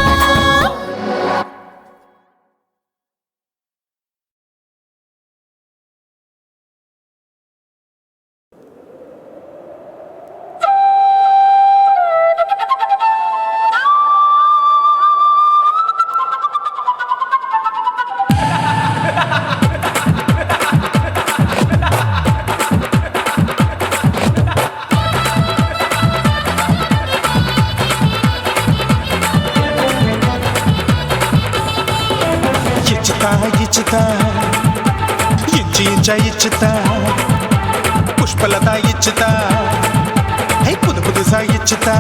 ఇచ్చుతా ఇచ్చుతా పుష్పలత ఇచ్చుతా புது புதுசா இச்சுதா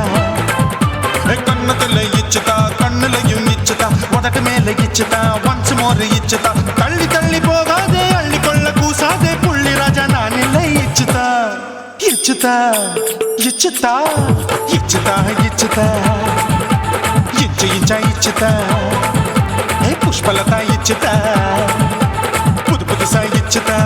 கண்ணத்துல இச்சுதா கண்ணுலையும் இச்சுதா உதட்டு மேல இச்சுதா ஒன்ஸ் மோர் இச்சுதா தள்ளி தள்ளி போகாதே அள்ளி கொள்ள கூசாதே புள்ளி ராஜா நான் இல்லை இச்சுதா இச்சுதா இச்சுதா இச்சுதா இச்சுதா இச்சா இச்சுதா புஷ்பலதா இச்சுதா புது புதுசா இச்சுதா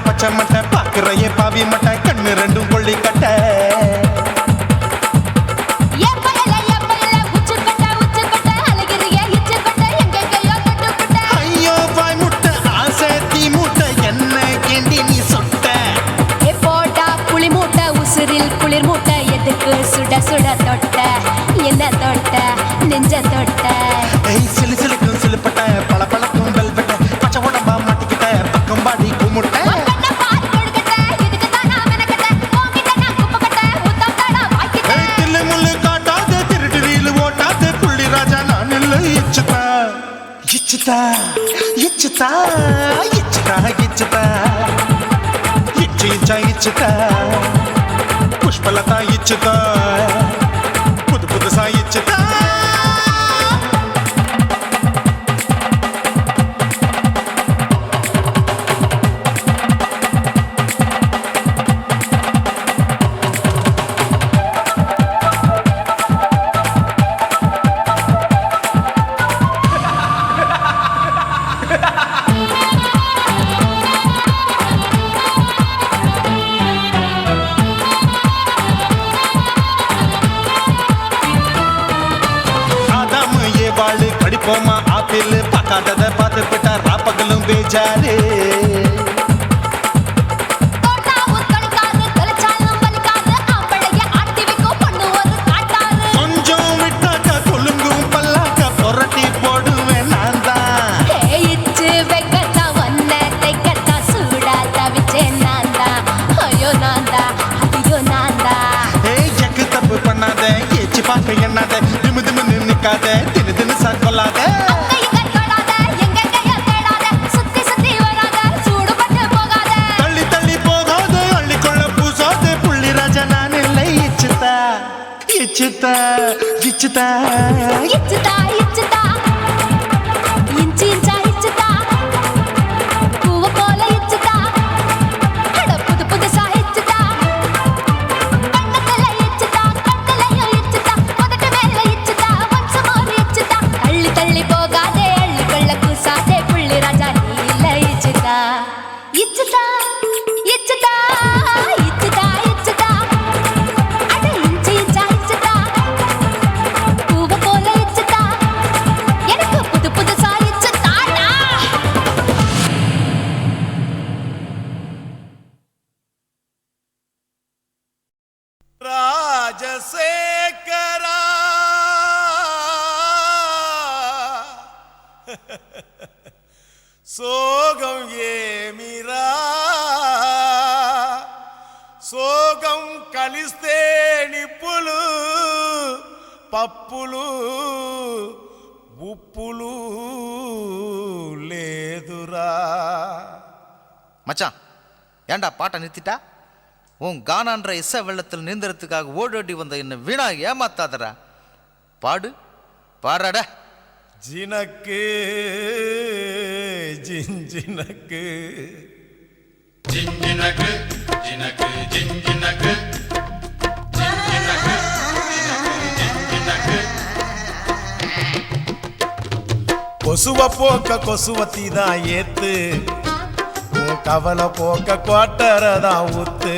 பச்சை மட்டை பாக்குறையே பாவி மட்டை கண்ணு ரெண்டும் கொள்ளி கட்ட ஐயோ வாய் முட்டை ஆசை தீ முட்டை என்ன கேண்டி நீ சொட்ட போட்டா புளி மூட்டை உசுரில் குளிர் மூட்டை எதுக்கு சுட சுட தொட்ட என்ன தொட்ட நெஞ்ச தொட்ட சிலு சிலுக்கும் சிலுப்பட்ட பல பழக்கும் வெல்வெட்ட பச்சை உடம்பா மாட்டிக்கிட்ட பக்கம் பாடி குமுட்ட இச்சுதா இச்சுதா இச்சுதா இச்சுதா இச்சா இச்சுதா புஷ்பலதா இச்சுதா புது புதுசா இச்சுதா படிப்போமா ஆப்பிள் பார்க்காதத பார்த்து விட்டா ராப்பகலும் பேஜாரு கொஞ்சம் விட்டாக்க கொலுங்கும் பல்லாக்க புரட்டி போடுவேன் நான் தான் எக்கு தப்பு பண்ணாத ஏச்சு பார்க்க எண்ணாத திமு திமுன்னு நிக்காத தினு தினு கொள்ளாத தள்ளி தள்ளி போகாத அள்ளி கொள்ள பூசாத புள்ளி ராஜா நான் இல்லை இச்சுதா இச்சுதா இச்சுதா இச்சுதா இச்சுதா இஞ்சி இஞ்சா இச்சுதா பூவ போல இச்சுதா புது புதுசா இச்சுதா கண்ணத்துல இச்சுதா கண்ணுலையும் இச்சுதா உதட்டு மேல இச்சுதா ஒன்ஸ் மோர் இச்சுதா தள்ளி தள்ளி போகாதே அள்ளி கொள்ள கூசாதே புள்ளி ராஜா நீ இல்ல இச்சுதா இச்சுதா இச்சுதா இச்சுதா இச்சுதா அட இஞ்சி இஞ்சா இச்சுதா பூவ போல இச்சுதா పప్పులు ఉప్పులు లేదురా. மச்சான் ஏன்டா பாட்டை நிறுத்திட்டா? உன் கானான்ற இசை வெள்ளத்தில் நீந்தறதுக்காக ஓடோடி வந்த என்ன வீணா ஏமாத்தாதடா. பாடு பாடுறாட. ஜினக்கு ஜிஞ்சினக்கு ஜிஞ்சினக்கு ஜினக்கு ஜிஞ்சினக்கு ஜிஞ்சினக்கு ஜிஞ்சினக்கு கொசுவ போக்க கொசுவத்தி தான் ஏத்து, உன் கவலை போக்க குவாட்டரதான் ஊத்து.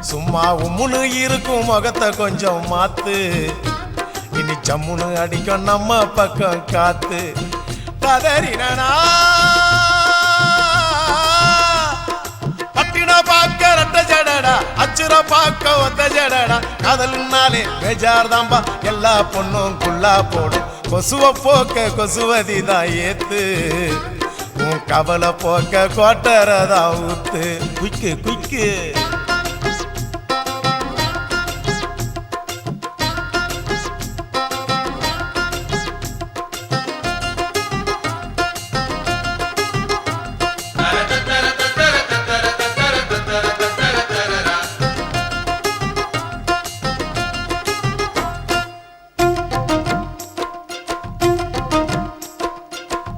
சும்மா உம்முன்னு இருக்கும் முகத்தை கொஞ்சம் மாத்து, இனி சம்முன்னு அடிக்கும் நம்ம பக்கம் காத்து. கதறினா பட்டின பாக்க ரெட்ட ஜடடா, அச்சுர பாக்க ஒத்த ஜடடா. காதல்னாலே பேஜார் தாம்பா, எல்லா பொண்ணும் குள்ளா போடும். கொசுவ போக்க கொசுவதி தான் ஏத்து, உன் கவலை போக்க கோட்டரதான் ஊத்து. குய்க்கு குய்க்கு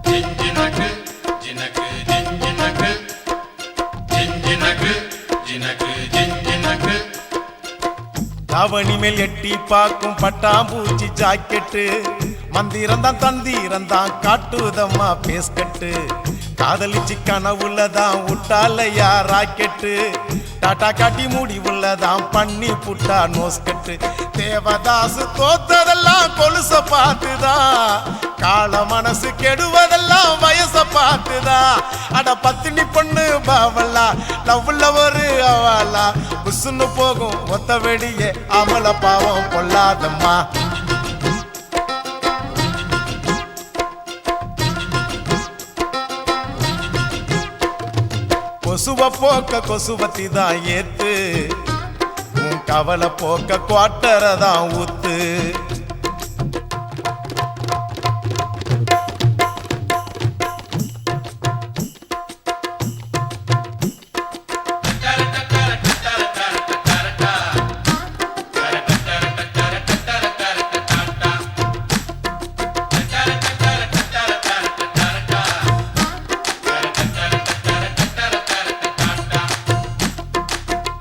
ஜிஞ்சினக்கு ஜினக்கு ஜிஞ்சினக்கு ஜிஞ்சினக்கு ஜினக்கு ஜிஞ்சினக்கு தாவணி மேல் எட்டி பார்க்கும் பட்டாம்பூச்சி ஜாக்கெட்டு, மந்திரந்தான் தந்திரந்தான் காட்டுதம்மா பேஸ்கட்டு. காதலிச்சு கனவுள்ளதான் விட்டாலையா ராக்கெட்டு, டாட்டா காட்டி முடிவுள்ளதான் பண்ணி புட்டா நோஸ்கட்டு. தேவதாசு தோத்ததெல்லாம் கொலுச பார்த்துதான், கால மனசு கெடுவதெல்லாம் வயச பார்த்துதான். அட பத்தினி பொண்ணு பாவல்லா, லவ்ல ஒரு அவாலா, புசுன்னு போகும் ஒத்த வெடியே அமல பாவம் கொள்ளாதம்மா. கொசுவ போக்க கொசுவத்தி தான் ஏத்து, உன் கவலை போக்க குவாட்டரதான் ஊத்து.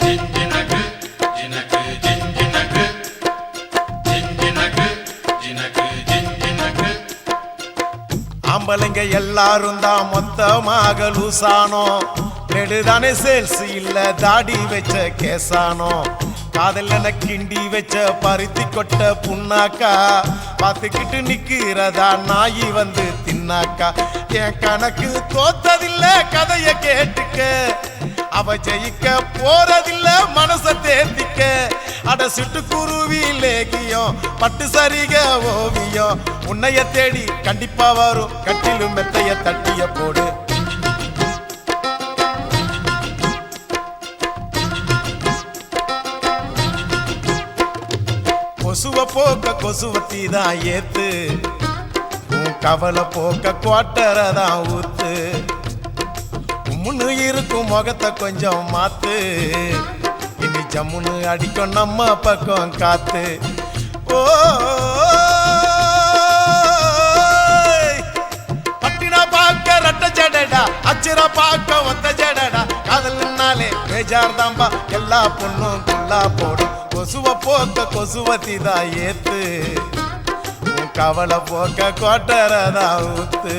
ஜிஞ்சினக்கு ஜினக்கு ஜிஞ்சினக்கு ஜிஞ்சினக்கு ஜினக்கு ஜிஞ்சினக்கு ஆம்பளைங்க எல்லாரும் தான் மொத்தமாக லூசானோ, நெடுதானே சேல்ஸ் இல்ல தாடி வச்ச கேசானோ. காதல் என கிண்டி வச்ச பருத்தி கொட்ட புண்ணாக்கா, பார்த்துக்கிட்டு நிக்கிறதா நாயி வந்து தின்னாக்கா. என் கணக்கு தோத்ததில்ல கதைய கேட்டுக்க, அவ ஜெயிக்க போறதில்ல மனச தேர்த்திக்க. அட சிட்டுக்குருவி லேகியம் பட்டு சரிக ஓவியம், உன்னைய தேடி கண்டிப்பா வரும் கட்டிலும் மெத்தைய தட்டிய போடு. கொசுவ போக்க கொசுவத்தி தான் ஏத்து, உன் கவலை போக்க குவாட்டரதான் ஊத்து. முன்னு இருக்கும் முகத்தை கொஞ்சம் மாத்து, இனி ஜம்முன்னு அடிக்கும் நம்ம பக்கம் காத்து. ஓ பட்டினா பாக்க ரெட்ட ஜடடா, அச்சுர பாக்க ஒத்த ஜடடா. காதல்னாலே பேஜார் தாம்பா, எல்லா பொண்ணும் குள்ளா போடும். கொசுவ போக்க கொசுவத்தி தான் ஏத்து, உன் கவலை போக்க கோட்டரதான் ஊத்து.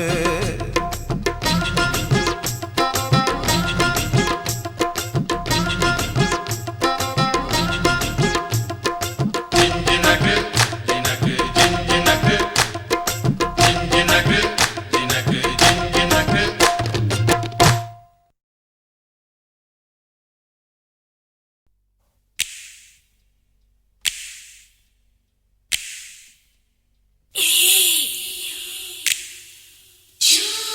ஜிஞ்சினக்கு ஜினக்கு ஜிஞ்சினக்கு ஜிஞ்சினக்கு ஜினக்கு ஜிஞ்சினக்கு Choo.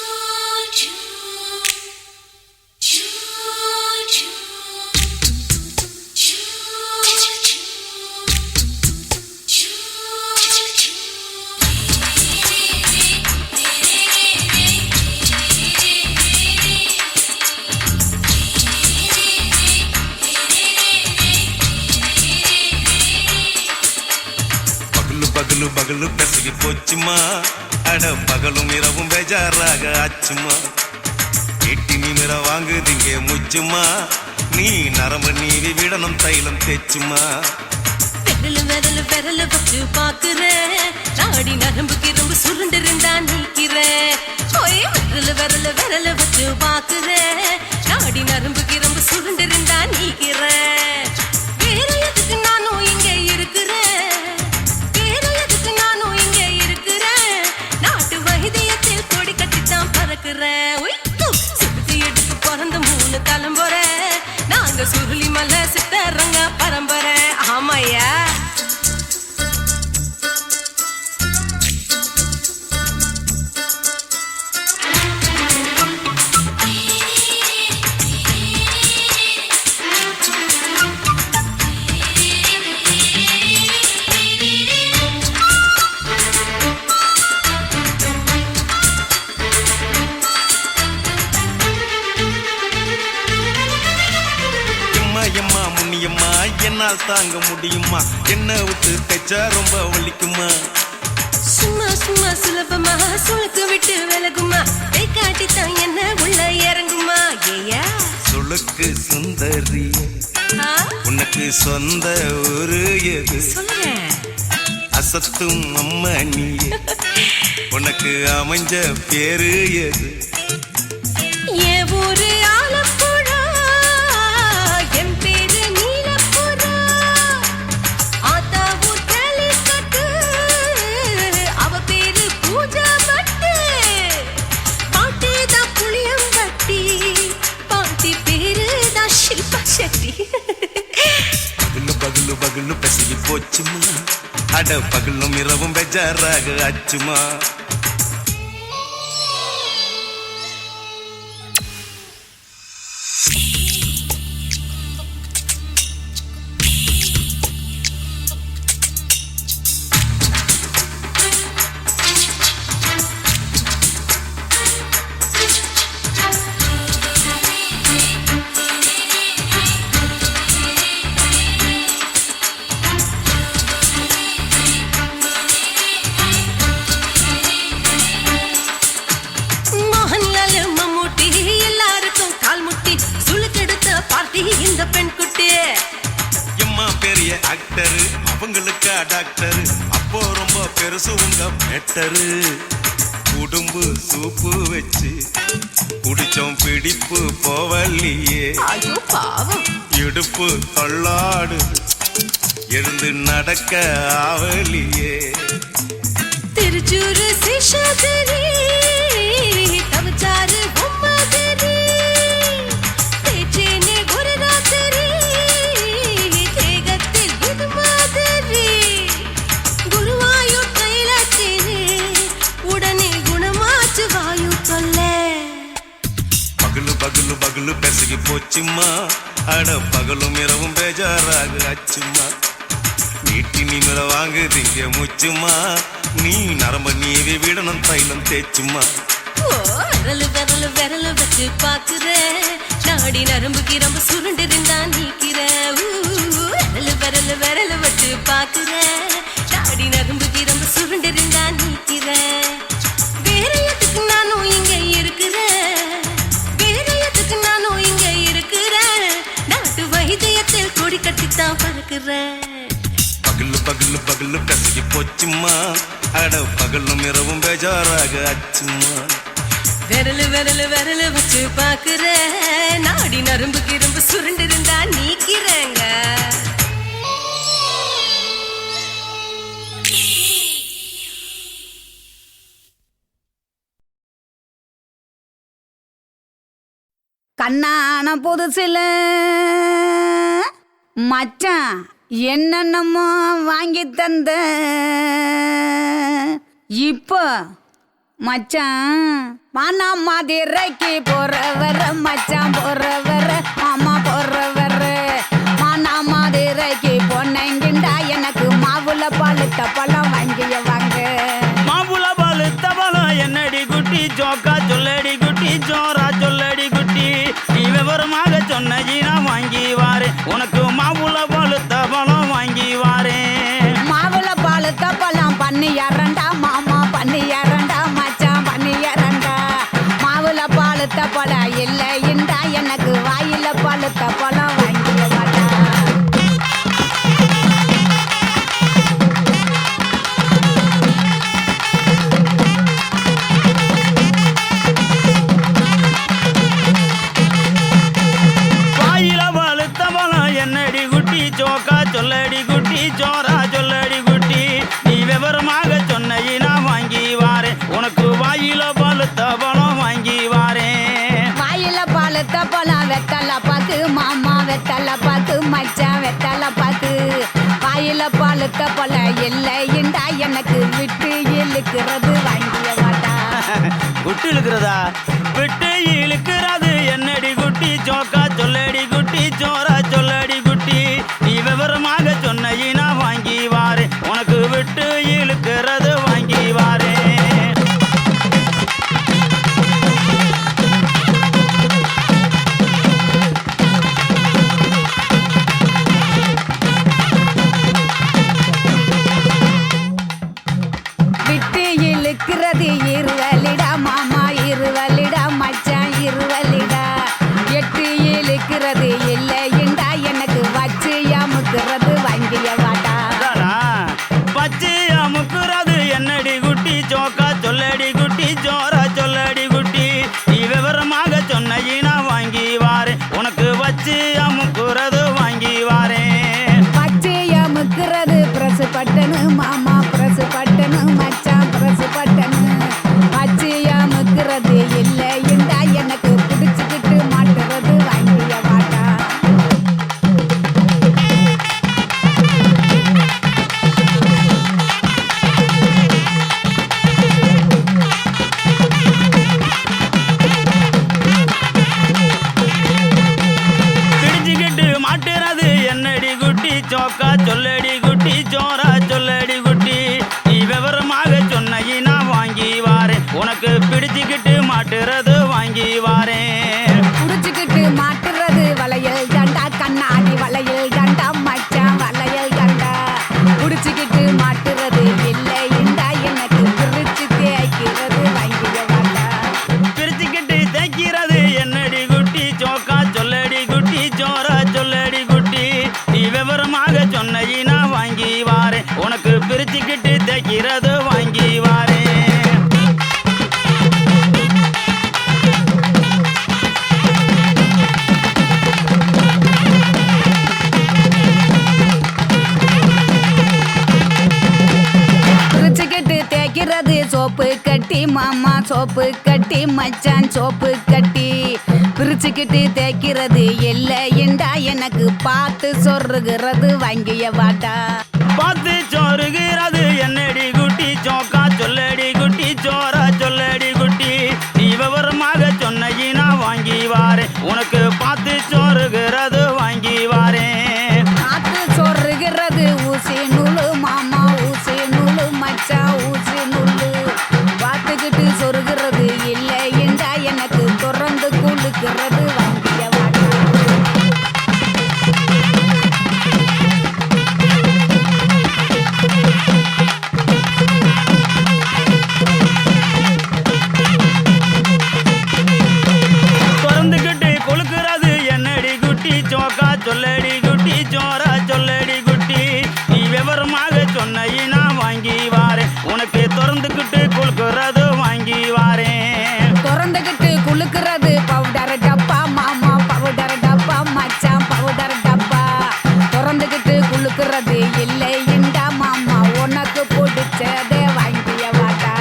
பகலு பகலு பெசகி போச்சுமா அட பகலும் இரவும் பேஜாராக ஆச்சுமா எட்டி நிமிர வாங்குதிங்க முச்சுமா நீ நரம்பு நீவி விடணும் தைலம் தேச்சுமா விரல் விரல் வச்சு பாக்குறேன் நாடி நரம்புக்கு ரொம்ப சுருண்டு இருந்தா நீக்கிறேன் விரல் வச்சு பாக்குறேன் நாடி நரம்புக்கு ரொம்ப சுருண்டு இருந்தா நீக்கிறேன் வேற எதுக்கு நானும் இங்க இருக்கிறேன் வேற எதுக்கு நானும் இங்க இருக்கிறேன் நாட்டு வைத்தியத்தில் கொடி கட்டித்தான் பறக்கிறேன் சுத்தி எடுத்து பிறந்த 3 தலைமுறை நாங்க சுருளி மலை சித்தரங்க பரம்பரை ஆமாயா என்னால் தாங்க முடியுமா என்ன விட்டு தைச்சா ரொம்ப வலிக்குமா சும்மா சும்மா சுலபமா சுளுக்கு விட்டு விலகுமா கை காட்டித்தான் என்ன உள்ள இறங்குமா ஏயா சுளுக்கு சுந்தரி உனக்கு சொந்த ஊரு எது சொல்றேன் அசத்தும் அம்மா நீ உனக்கு அமைஞ்ச பேரு எது என் ஊரு ஆலப்புழா என் பேரு நீலப்புறா ஆத்தா ஊர் கேலிக்கட்டு அவ பேரு பூஜா பட்டு பாட்டி தான் புளியம்பட்டி பாட்டி பேரு தான் ஷில்பா செட்டி பகலு பகலு பகலு பெசகி போச்சுமா அட பகலும் இரவும் பெஜாராக ஆச்சுமா இந்த பெண் குட்டி எம்மா பெரிய ஆக்டர் அவங்களுக்கு டாக்டர் அப்போ ரொம்ப பெருசு உங்க பெட்டரு உடும்பு சூப்பு வச்சு குடிச்சோம் பிடிப்பு போவல்லையே ஐயோ பாவம் இடுப்பு தள்ளாடு எழுந்து நடக்க ஆவலியே திருச்சூரு சிஷாதிரி தவச்சாரு பொம்மாதிரி தேச்சேனே ஒரு ராத்திரி தேகத்தில் இது மாதிரி குருவாயூர் தைலத்தேனே உடனே குணமாச்சு வாயு சொல்ல பகலு பகலு பகலு பெசகி போச்சுமா அட பகலும் இரவும் பேஜாராக ஆச்சுமா நீட்டி நிமிர வாங்குதிங்க முச்சுமா நீ நரம்ப நீவி விடணும் தைலம் தேச்சுமா விரல் வச்சு பாக்குறேன் நாடி நரம்புக்கு ரொம்ப சுருண்டு இருந்தா நீக்கிறேன் விரல் வச்சு பாக்குறேன் நாடி நரம்புக்கு ரொம்ப சுருண்டு இருந்தா நீக்கிறேன் வேற எதுக்கு நானும் இங்க இருக்கிறேன் வேற எதுக்கு நானும் இங்க இருக்கிறேன் நாட்டு வைத்தியத்தில் கொடி கட்டித்தான் பறக்கிறேன் பகலு பகலு பகலு பெசகி போச்சுமா அட பகலும் இரவும் பேஜாராக ஆச்சுமா விரல் வச்சு பாக்குறேன் நாடி நரம்புக்கு ரொம்ப சுருண்டு இருந்தா நீக்கிறேங்க கண்ணான புதுசில மச்சான் என்னென்னமோ வாங்கி தந்த இப்போ மச்சான் மானா மதுரைக்கு போறவர மச்சான் போறவர மாமா போறவர மானா மதுரைக்கு பொண்ணைங்கிண்டா எனக்கு மாவுல பழுத்த பழம் வாங்கிய வாங்க மாவுல பழுத்த பழம் என்னடி குட்டி ஜோக்கா சொல்லடி குட்டி ஜோரா சொல்லடி குட்டி நீ விவரமாக சொன்னி நான் வாங்கி வாரேன் உனக்கு மாவுல பழுத்த பழம் வாங்கி வாரேன் மாவுல பழுத்த பழம் பண்ணியாரண்டா மாமா பண்ணியாரண்டா மச்சான் பண்ணியாரண்டா மாவுல பாலுத்த பழம் இல்லைண்டா எனக்கு வாயில பாலுத்த பழம் வாங்கிய மாட்டா வாயில வலுத்த பழம் என்னடி குட்டி சோக்கா சொல்லடி குட்டி சோரா சொல்லடி குட்டி நீ விவரமாக சொன்ன வாங்கி வாரேன் உனக்கு வாயில பழுத்த பழம் வாங்கி வாரேன் வாயில பாலுத்த பழம் வெத்தலை பாக்கு மாமா வெத்தலை பாக்கு மச்சான் வெத்தலை பாக்கு வாயில பாலுத்த பழம் இல்லைண்டா எனக்கு விட்டு இழுக்கிறது வாங்கிய மாட்டா குட்டி இழுக்கிறதா விட்டு இழுக்கிறது என்னடி குட்டி சோக்கா சொல்லடி குட்டி சோரா சொல்லடி குட்டி நீ விவரமாக சொன்ன வாங்கி வாரேன் உனக்கு விட்டு இழுக்கிறது வாங்கி வாரேன் விட்டு இழுக்கிறது இருவலிடா மாமா இருவலிடா மச்சான் இருவலிடா எட்டு இழுக்கிறது இல்லைண்டா எனக்கு வச்சு அமுக்கிறது வாங்கிய வாட்டா அதானா? பச்சை அமுக்குறது என்னடி குட்டி சோக்கா சொல்லடி குட்டி சோரா சொல்லடி குட்டி நீ விவரமாக சொன்ன வாங்கி வாரேன் உனக்கு வச்சு அமுக்குறது வாங்கி வாரேன் பச்சை அமுக்கிறது பிரசு பட்டனு மாமா பிரசு பட்டனு மச்சான் பிரசு பட்டனு பச்சை அமுக்கிறது இல்லைண்டா எனக்கு பிடிச்சுக்கிட்டு மாட்டுறது வாங்கிய வாட்டா பிடிச்சுக்கிட்டு மாட்டுறது என்னடி குட்டி சோக்கா சொல்லடி குட்டி சோரா சொல்லடி குட்டி நீ விவரமாக சொன்ன வாங்கி வாரேன் உனக்கு பிடிச்சுக்கிட்டு மாட்டுறது வாங்கி வாரேன் புடிச்சுக்கிட்டு மாட்டுறது வளையல் தண்டா கண்ணாடி வளையல் தண்டா மச்சான் வளையல் தண்டா புடிச்சுக்கிட்டு மாட்டுறது இல்லைண்டா எனக்கு பிரிச்சு தேய்க்கிறது வாங்கிய வாட்டா பிரிச்சுக்கிட்டு தைக்கிறது என்னடி குட்டி சோக்கா சொல்லடி குட்டி சோரா சொல்லடி குட்டி நீ விவரமாக சொன்ன வாங்கி வாரேன் உனக்கு பிரிச்சுக்கிட்டு தைக்கிறது வாங்கி வாரேன் பிரிச்சுக்கிட்டு தேய்க்கிறது சோப்பு கட்டி மாமா சோப்பு கட்டி மச்சான் சோப்பு கட்டி பிரிச்சுக்கிட்டு தேய்க்கிறது இல்லைண்டா எனக்கு பார்த்து சொருகிறது வாங்கிய வாட்டா பார்த்து சோறுகிறது என்னடி குட்டி சோக்கா சொல்லடி குட்டி சோரா சொல்லடி குட்டி நீ விவரமாக சொன்ன வாங்கி வாரேன் உனக்கு பார்த்து சோறுகிறது வாங்கி வாரேன் பார்த்து சொருகிறது ஊசி நூலு மாமா ஊசி நூலு மச்சான் ஊசி நூலு பார்த்துக்கிட்டு சொருகிறது இல்லைண்டா எனக்கு தொடர்ந்து குளுக்கிறது வாங்கிய வாட்டா திறந்துக்கிட்டு கொழுக்கிறது என்னடி குட்டி சோக்கா சொல்லடி குட்டி சோரா சொல்லடி குட்டி நீ விவரமாக சொன்ன வாங்கி வாரேன் உனக்கு திறந்துக்கிட்டு கொழுக்கிறது வாங்கி வாரேன் திறந்துக்கிட்டு குளுக்கிறது பவுடர் டப்பா மாமா பவுடர் டப்பா மச்சான் பவுடர் டப்பா திறந்துக்கிட்டு குளுக்கிறது இல்லைண்டா மாமா உனக்கு பிடிச்சதே வாங்கிய வாட்டா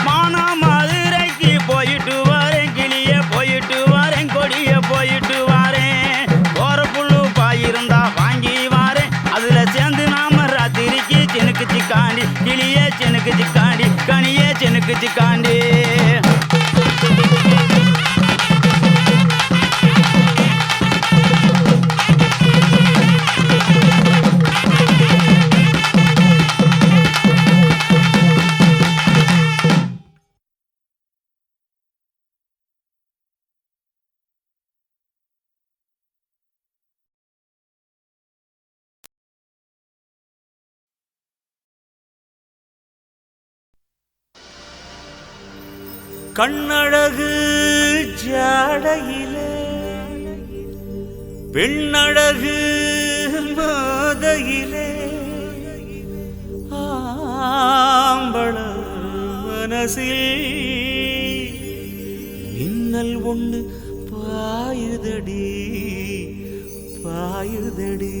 மானா மதுரைக்கு போயிட்டு வரேன் கிளிய போயிட்டு வரேன் கொடிய போயிட்டு வரேன் போற புல்லு பாயிருந்தா வாங்கி வாரேன் அதுல சேர்ந்து நாம ராத்திரிக்கு சினுக்கு சிக்காண்டி கிளிய சினுக்கு சிக்காண்டி கனிய சினுக்கு சிக்காண்டி கண்ணழகு ஜாடையிலே பெண்ணழகு மாதையிலே ஆம்பள மனசில் மின்னல் ஒன்று பாயுதடி பாயுதடி.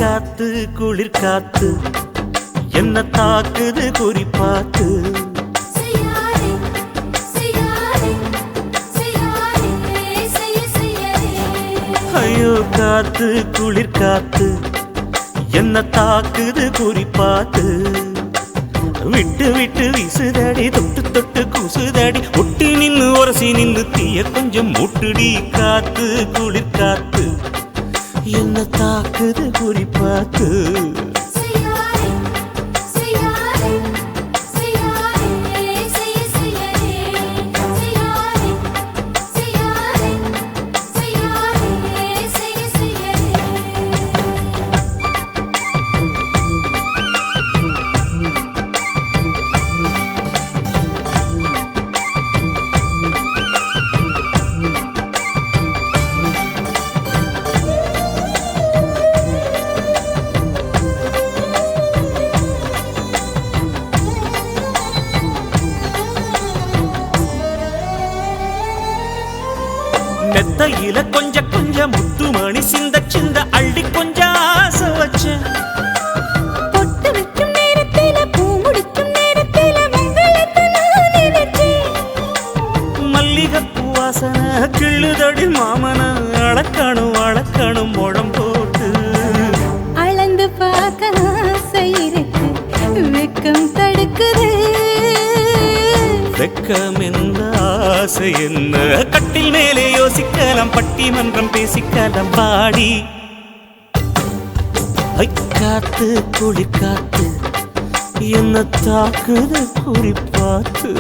காத்து குளிர் காத்து என்ன தாக்குது குறிப்பாத்து. ஐயோ காத்து குளிர் காத்து என்ன தாக்குது குறிப்பாத்து. விட்டு விட்டு வீசுதடி தொட்டு தொட்டு கூசுதடி ஒட்டி நின்னு உரசி நின்னு தீய கொஞ்சம் மூட்டுடி. காத்து குளிர் காத்து என்ன தாக்குது குறிப்பாத்து. மெத்தையில கொஞ்ச கொஞ்ச முத்துமணி சிந்த சிந்த அள்ளி கொஞ்ச ஆசை வச்ச. பொட்டு வைக்கும் நேரத்தில பூ முடிக்கும் நேரத்தில மங்களத்தை நான் நினைச்சேன். மல்லிகைப்பூ வாசனை கிள்ளுதடி மாமன அளக்கணும் அளக்கணும் முழம் போட்டு. அளந்து பார்க்க ஆசை இருக்கு வெக்கம் தடுக்குது. வெக்கம் என்ன ஆசை என்ன கட்டில் மேலே யோசிக்கலாம் பட்டிமன்றம் பேசிக்கலாம் பாடி. காத்து குளிர் காத்து என்ன தாக்குது குறிப்பாத்து.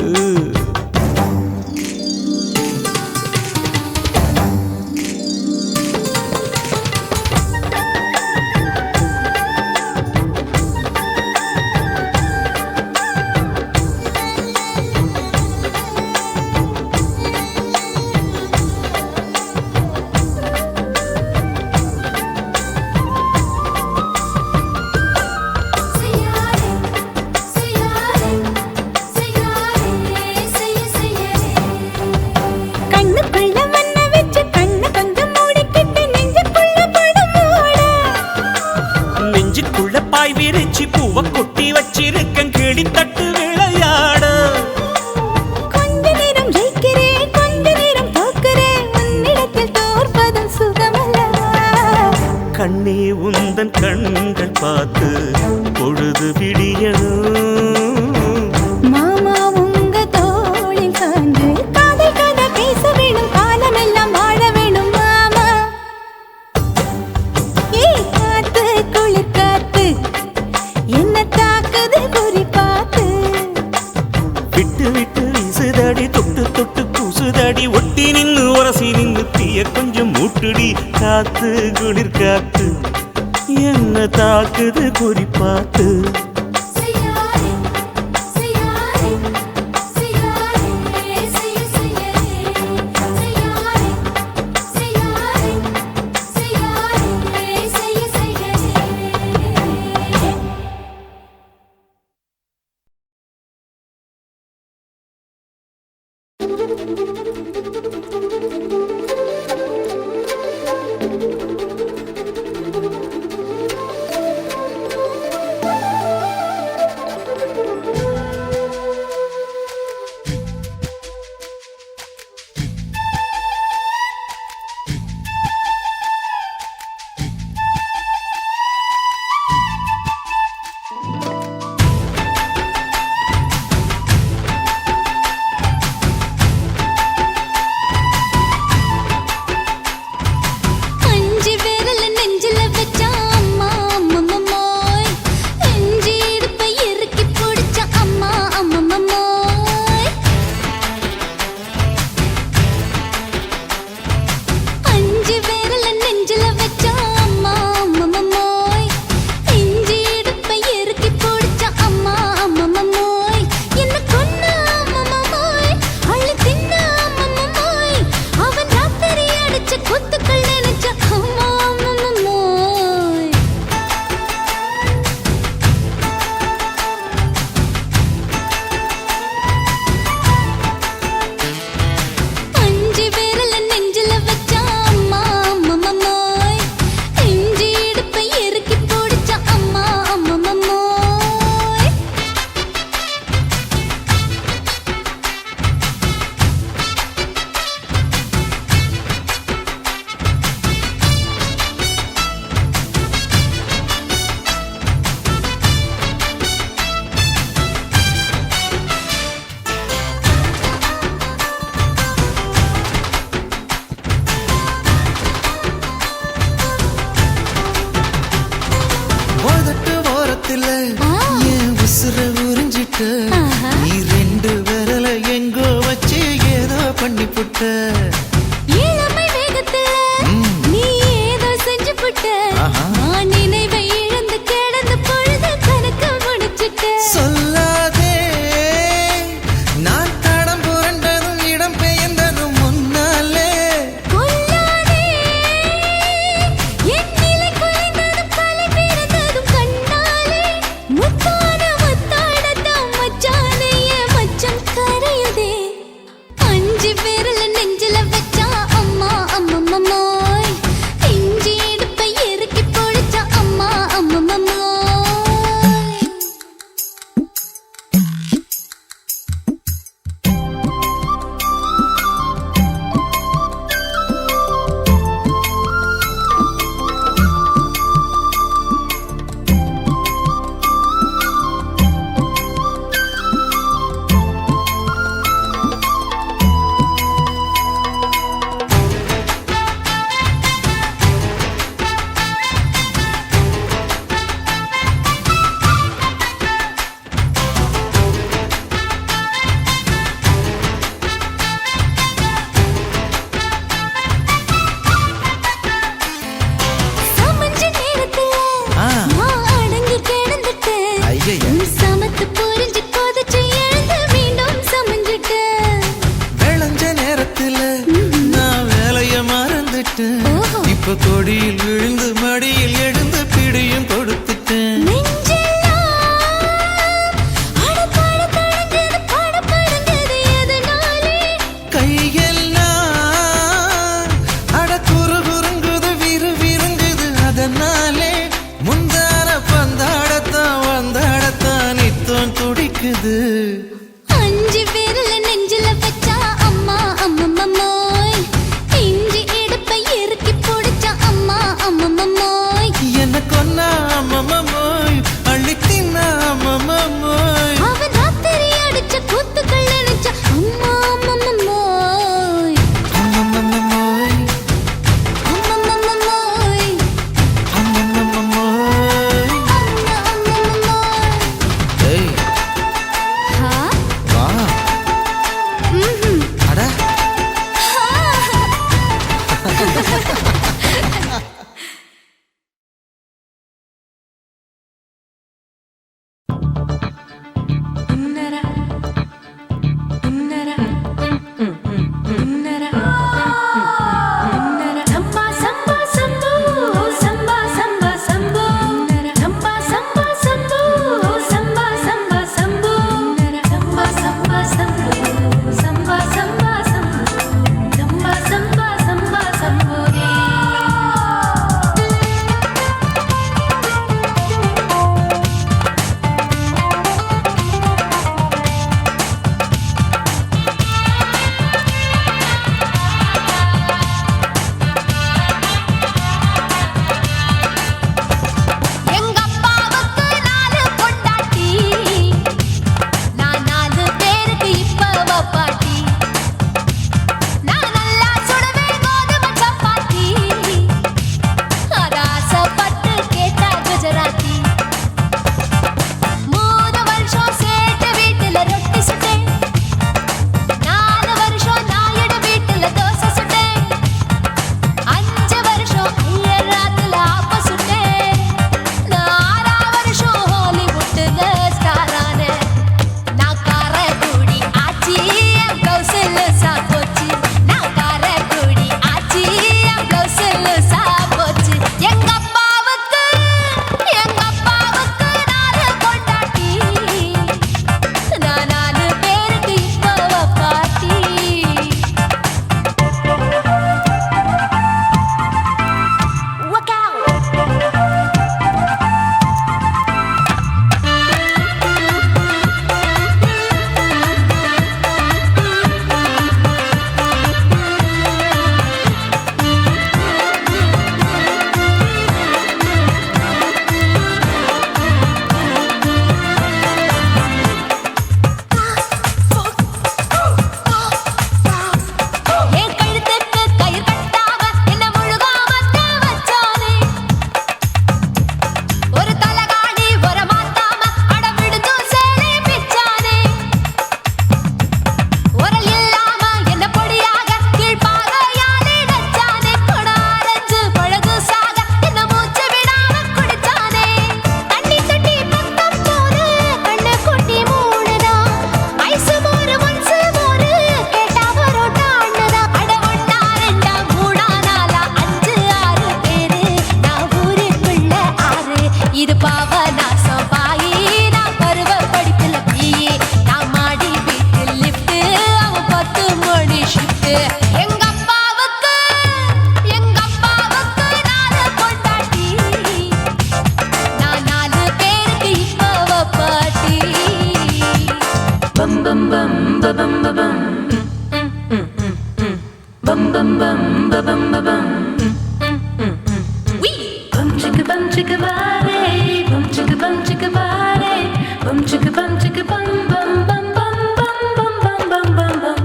பாய் விரிச்சி பூவ கொட்டி வச்சிருக்கன் கிளி தட்டு விளையாட. கொஞ்ச நேரம் ஜெயிக்கிறேன் கொஞ்ச நேரம் தோக்கிறேன் உன்னிடத்தில் தோற்பதும் சுகமல்லவா. கண்ணே உந்தன் கண்கள் பார்த்து பொழுது விடியணும். மாமா உங்க தோளில் சார்ந்து காதல் கதை பேச வேணும் காலமெல்லாம் வாழ வேணும் மாமா. காத்து குளிர் காத்து என்ன தாக்குது குறிப்பாத்து. விட்டு விட்டு வீசுதடி தொட்டு தொட்டு கூசுதடி ஒட்டி நின்னு உரசி நின்னு தீய கொஞ்சம் மூட்டுடி. காத்து குளிர் காத்து என்ன தாக்குது குறிப்பாத்து. 5 விரல நெஞ்சில வச்சா அம்மா அம்மம்மோய் இஞ்சி இடுப்பை இறுக்கி பிடிச்சா அம்மா அம்மம்மோய் என்ன கொன்னா அம்மம்மோய் அள்ளி தின்னா அம்மம்மோய் அவன் ராத்திரி அடிச்ச கூத்துக்கள் நினைச்சா அம்மா அம்மம்மோய் அம்மம்மோய் அம்மம்மோய் அம்மம்மோய் அம்மம்மோய் ஏய் ஹா வா அட சம்பா சம்பா சம்போ சம்பா சம்பா சம்போ சம்பா சம்பா சம்போ சம்பா சம்பா சம்போ சம்பா சம்பா சம்போ சம்பா சம்பா சம்போ சம்பா சம்பா சம்பா சம்போ எங்க அப்பாவுக்கு 4 பொண்டாட்டி நான் 4 பேருக்கு இப்ப பாட்டி நான் நல்லா சுடுவேன் கோதுமை சப்பாத்தி ஆசைப்பட்டு கேட்டா குஜராத்தி 3 வருஷம் சேட்டு வீட்டுல ரொட்டி சுட்டேன் 4 வருஷம் நாயுடு வீட்டுல தோசை சுட்டேன் 5 வருஷம் ஐயராத்துல ஆப்ப சுட்டேன் நான் 6 வருஷம் ஹாலிவுட்ல ஸ்டார் ஆனேன் நான் காரக்குடி ஆச்சி என் பிளவுஸ்ல சாப்போச்சு நான் காரக்குடி ஆச்சி என் பிளவுஸ்ல சாப்போச்சு எங்க அப்பாவுக்கு 4 பொண்டாட்டி நான் 4 பேருக்கு இப்ப பாட்டி Look out! என் கழுத்துக்கு கயிறு கட்டாம என்ன முழுகாம வச்சானே ஒரு தலகாணி ஒரு மாத்தாம அடவிடுது சேலை பிச்சானே உரல் இல்லாம என்ன பொடியாக கீழ்பாதையாலே நச்சானே கொடாரஞ்சு பழகு சாக என்ன மூச்சு விடாம குடிச்சானே தண்ணி தொட்டி பக்கம் போது கண்ணு கொட்டி மூடுதா ஐசு மோரு ஒன்சு மோரு கேட்டா பரோட்டான்னுதா அட 1 2 3 4 5 6 பேரு நான் ஊருக்குள்ள 6 இது பாவநாசம் பாயி நான் பருவ படிப்புல பிஏ நான் மாடி வீட்டில் லிஃப்ட் அவன் 10 மணி ஷிஃப்ட் எங்க அப்பாவுக்கு 4 பொண்டாட்டி நான் 4 பேருக்கு இப்ப பாட்டி பம் பம் பம் பம் பம் bum bum bum bum bum bum wee bum chicka bare bum chicka bare bum chicka bum bum bum bum bum bum bum bum bum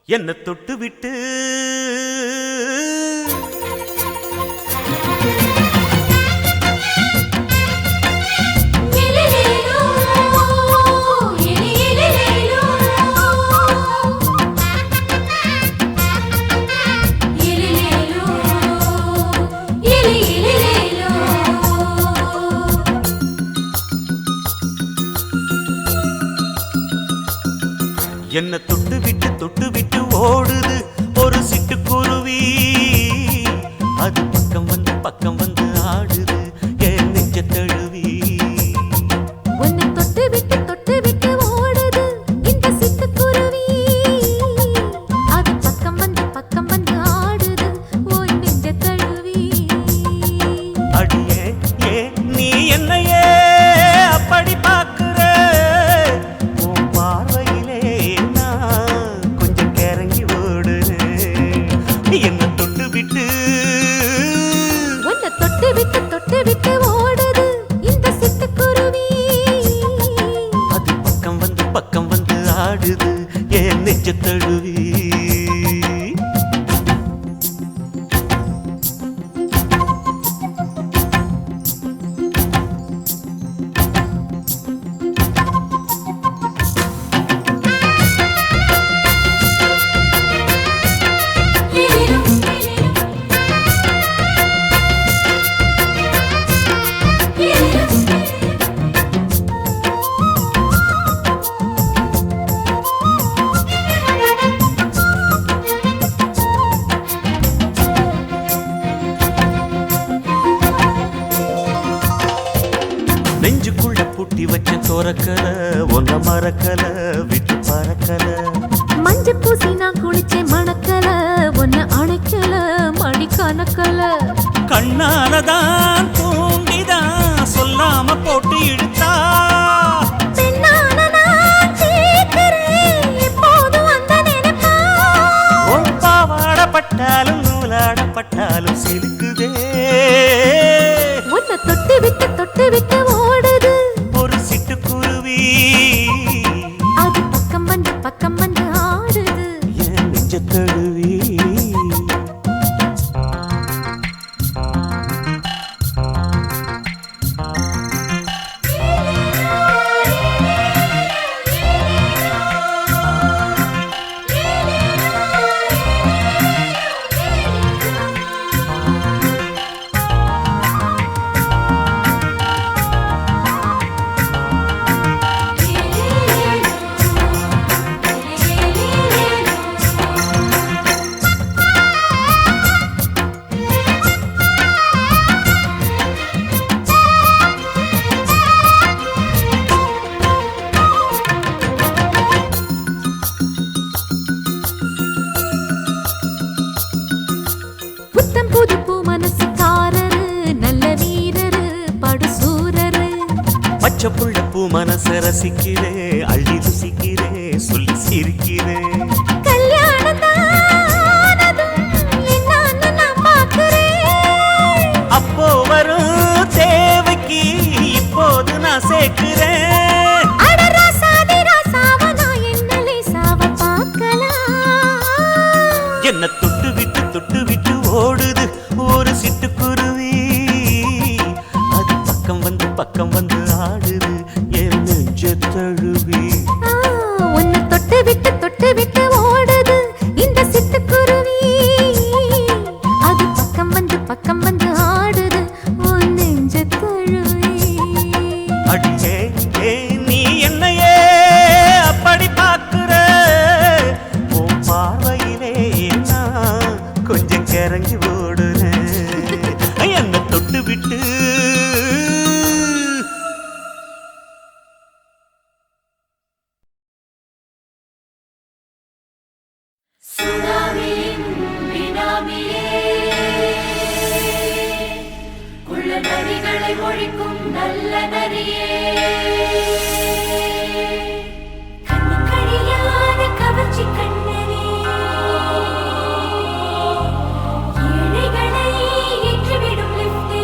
என்ன தொட்டு விட்டு என்ன தொட்டு விட்டு ஓடுது ஒரு சிட்டுக்குருவி அது பக்கம் வந்து ஆடுது என் நெஞ்ச தழுவி உன்னை தொட்டு விட்டு ஓடுது இந்த சிட்டுக்குருவி அது பக்கம் வந்து ஆடுது ஓய் நெஞ்ச தழுவி அடியே ஏ நீ என்னையே அப்படி பார்க்கிற உன் பார்வையிலே நான் கொஞ்சம் கிறங்கி ஓடுறேன் என்ன தொட்டு விட்டு உன்னை தொட்டு விட்டு ஓடுது இந்த சிட்டுக்குருவி அது பக்கம் வந்து ஆடுது என் நெஞ்ச தழுவி நெஞ்சுக்குள்ள பூட்டி வச்ச தோரக்கல ஒன்ன மறக்கல விட்டு பறக்கல மஞ்சள் பூசி நான் குளிச்சேன் மணக்கல ஒன்ன அணைக்கல மணி கணக்கல கண்ணாலதான் தூண்டிதான் சொல்லாம போட்டு இழுத்தா பெண்ணான நான் கேட்கிறேன் எப்போதும் அந்த நினைப்பா உன் பாவாடப்பட்டாலும் நூலாடப்பட்டாலும் சிலுக்குதே உன்னை தொட்டு விட்டு ஓடுது ஒரு சிட்டுக்குருவி அது பக்கம் வந்து ஆடுது என் நெஞ்ச தழுவி புத்தம் புது பூ மனசுக்காரரு நல்ல வீரரு படுசூரரு பச்சை புள்ள பூ மனச ரசிக்கிறே அள்ளி ருசிக்கிறே சொல்லி சிரிக்கிறே கல்யாணம் தானதும் என்னன்னு நான் பார்க்கிறேன் அப்போ வரும் தேவைக்கு இப்போது நான் சேர்க்கிறேன் அட ராசாதி ராசாவ நான் என்ன லேசாவ பார்க்கலாம் என்ன தொட்டு விட்டு ஓடுது ஒரு சிட்டுக்குருவி அது பக்கம் வந்து ஆடுது என் நெஞ்ச தழுவி உன்னை தொட்டு விட்டு ஓடுது இந்த சிட்டுக்குருவி அது பக்கம் வந்து ஆடுது உன் நெஞ்ச தழுவி அடியே ஏ நீ என்னையே அப்படி பார்க்கிற உன் பார்வையிலே நான் கொஞ்சம் கிறங்கி ஓடுறேன் என்ன தொட்டு விட்டு ஒழிக்கும் நல்ல நரியே கவர்ச்சி கண்ணனே ஏழைகளை ஏற்றிவிடும் லிப்டே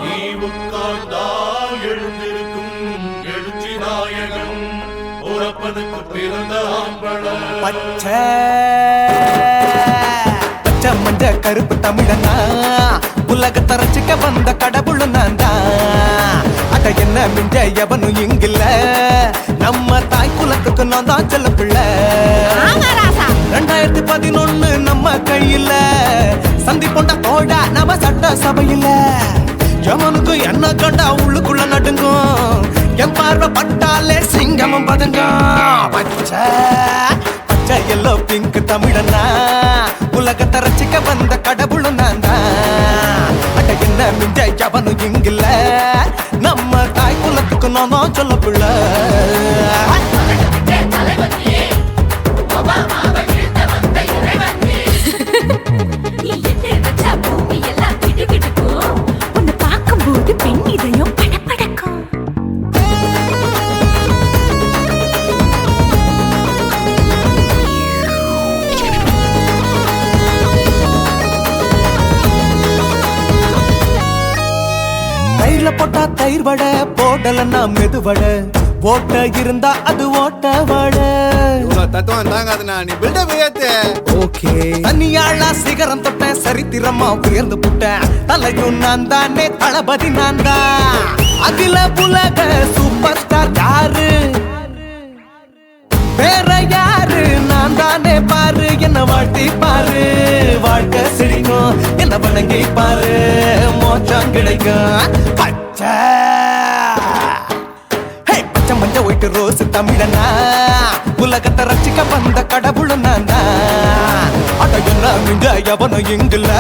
நீ உட்கார்ந்தால் எழுந்திருக்கும் எழுச்சி நாயகன் ஒரு அப்பனுக்கு பிறந்த ஆம்பளை பச்சை பச்சை மஞ்ச கருப்பு தமிழனா உலகத்தை ரசிக்க வந்த கடவுள் நான் தான். அட என்ன மிஞ்ச எவனும் இங்கில்ல, நம்ம தாய் குலத்துக்கு நான் தான் செல்ல பிள்ளை. 2011 நம்ம கையில சந்தி போட்ட தோடா நம்ம சட்ட சபையில. எவனுக்கு என்ன கண்டா உள்ளுக்குள்ள நடுங்கும், என் பார்வை பட்டாலே சிங்கமும் பதுங்கும். பச்சை பச்சை எல்லோ பிங்க் தமிழனா உலகத்தை ரசிக்க வந்த கடவுள் நான் தான். அட என்ன மிஞ்ச எவனும் இங்கில்ல, நம்ம தாய் குலத்துக்கு நான் தான் சொல்ல பிள்ளை. உன்னை பார்க்கும்போது பெண் இதயம் படபடக்கும். தயிர்ல போட்டா தயிர் வடை, போடலன்னா மெது வடை, ஓட்ட இருந்தா அது ஓட்ட வடை. தத்துவம் தாங்காதுண்ணா, நீ பில்டப் ஏத்து. ஓகே தனியாளா சிகரம் தொட்டேன், சரித்திரமா உயர்ந்து புட்டேன். தலையும் நான் தானே, தளபதி நான் தான். அகில உலக சூப்பர் ஸ்டார் யாரு, வேற யாரு, நான் தானே பாரு. என்ன வாழ்த்தி பாரு, வாழ்க்கை சிரிக்கும். என்ன வணங்கி பாரு, மோச்சம் கிடைக்கும். பச்சை பச்சை மஞ்ச ஒயிட்டு ரோஸ் தமிழனா உலகத்தை ரசிக்க வந்த கடவுள் நான் தான். அட என்ன மிஞ்ச எவனும் இங்கில்ல,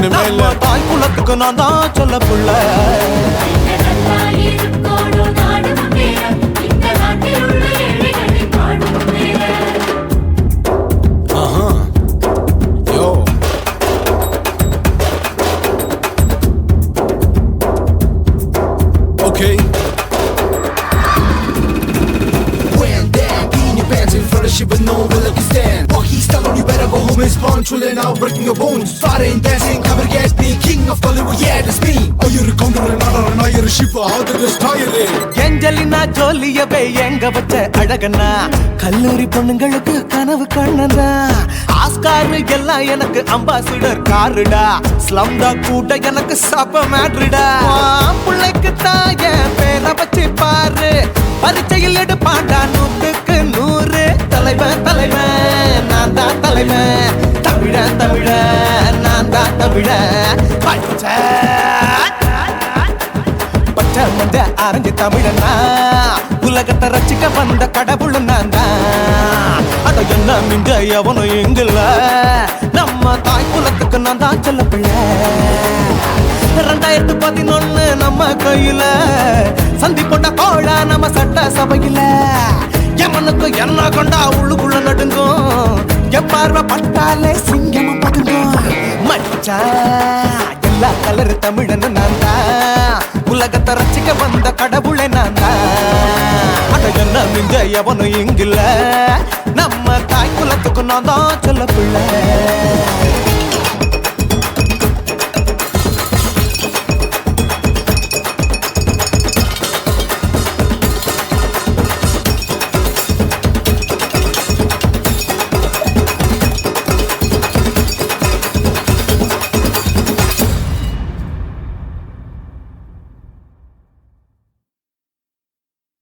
நம்ம தாய் குலத்துக்கு நான் தான் சொல்ல புள்ள. Okay. When that in your pants in front of shit but no one like you stand. Fuck he's telling you better go home and spawn. Chillin' out, breaking your bones. Fighting, dancing, cover gas, being king of Hollywood, yeah, that's me. Oh, you're a condor and not you're a ship. How did this tire it? Angelina ஜோலியவே எங்க வச்ச அழகனா, கல்லூரி பொண்ணுங்களுக்கு கனவு கண்ணனா. Oscar எல்லாம் எனக்கு ambassador காருடா, ஸ்லம்டா கூட எனக்கு சப்ப மேட்ருடா. பிள்ளைக்கு தாய பேரை வச்சு பாரு, பரீட்சையில் எடுப்பாண்டா 100க்கு 100. தலைவன் தலைவன் நான் தான் தலைவன், தமிழன் தமிழன் நான் தான் தமிழன். பச்சை பச்சை மஞ்ச ஆரஞ்சு தமிழனா உலகத்தை ரசிக்க வந்த கடவுள் நான் தான். அட என்ன மிஞ்ச எவனும் எங்கில்ல, நம்ம தாய் குலத்துக்கு நான் தான் சொல்ல பிள்ளை. 2011 நம்ம கையில சந்தி போட்ட கோழா நம்ம சட்ட சபையில. எவனுக்கு என்ன கொண்டா உள்ளுக்குள்ள நடுங்கும், என் பார்வை பட்டாலே சிங்கமும் பதுங்கும். மச்சா எல்லா கலர் தமிழன் நான் தான், உலகத்தை ரசிக்க வந்த கடவுளை நான் தான். அட என்ன மிஞ்ச எவனும் இங்கில்ல, நம்ம தாய் குலத்துக்கு நான் தான் சொல்ல பிள்ளை.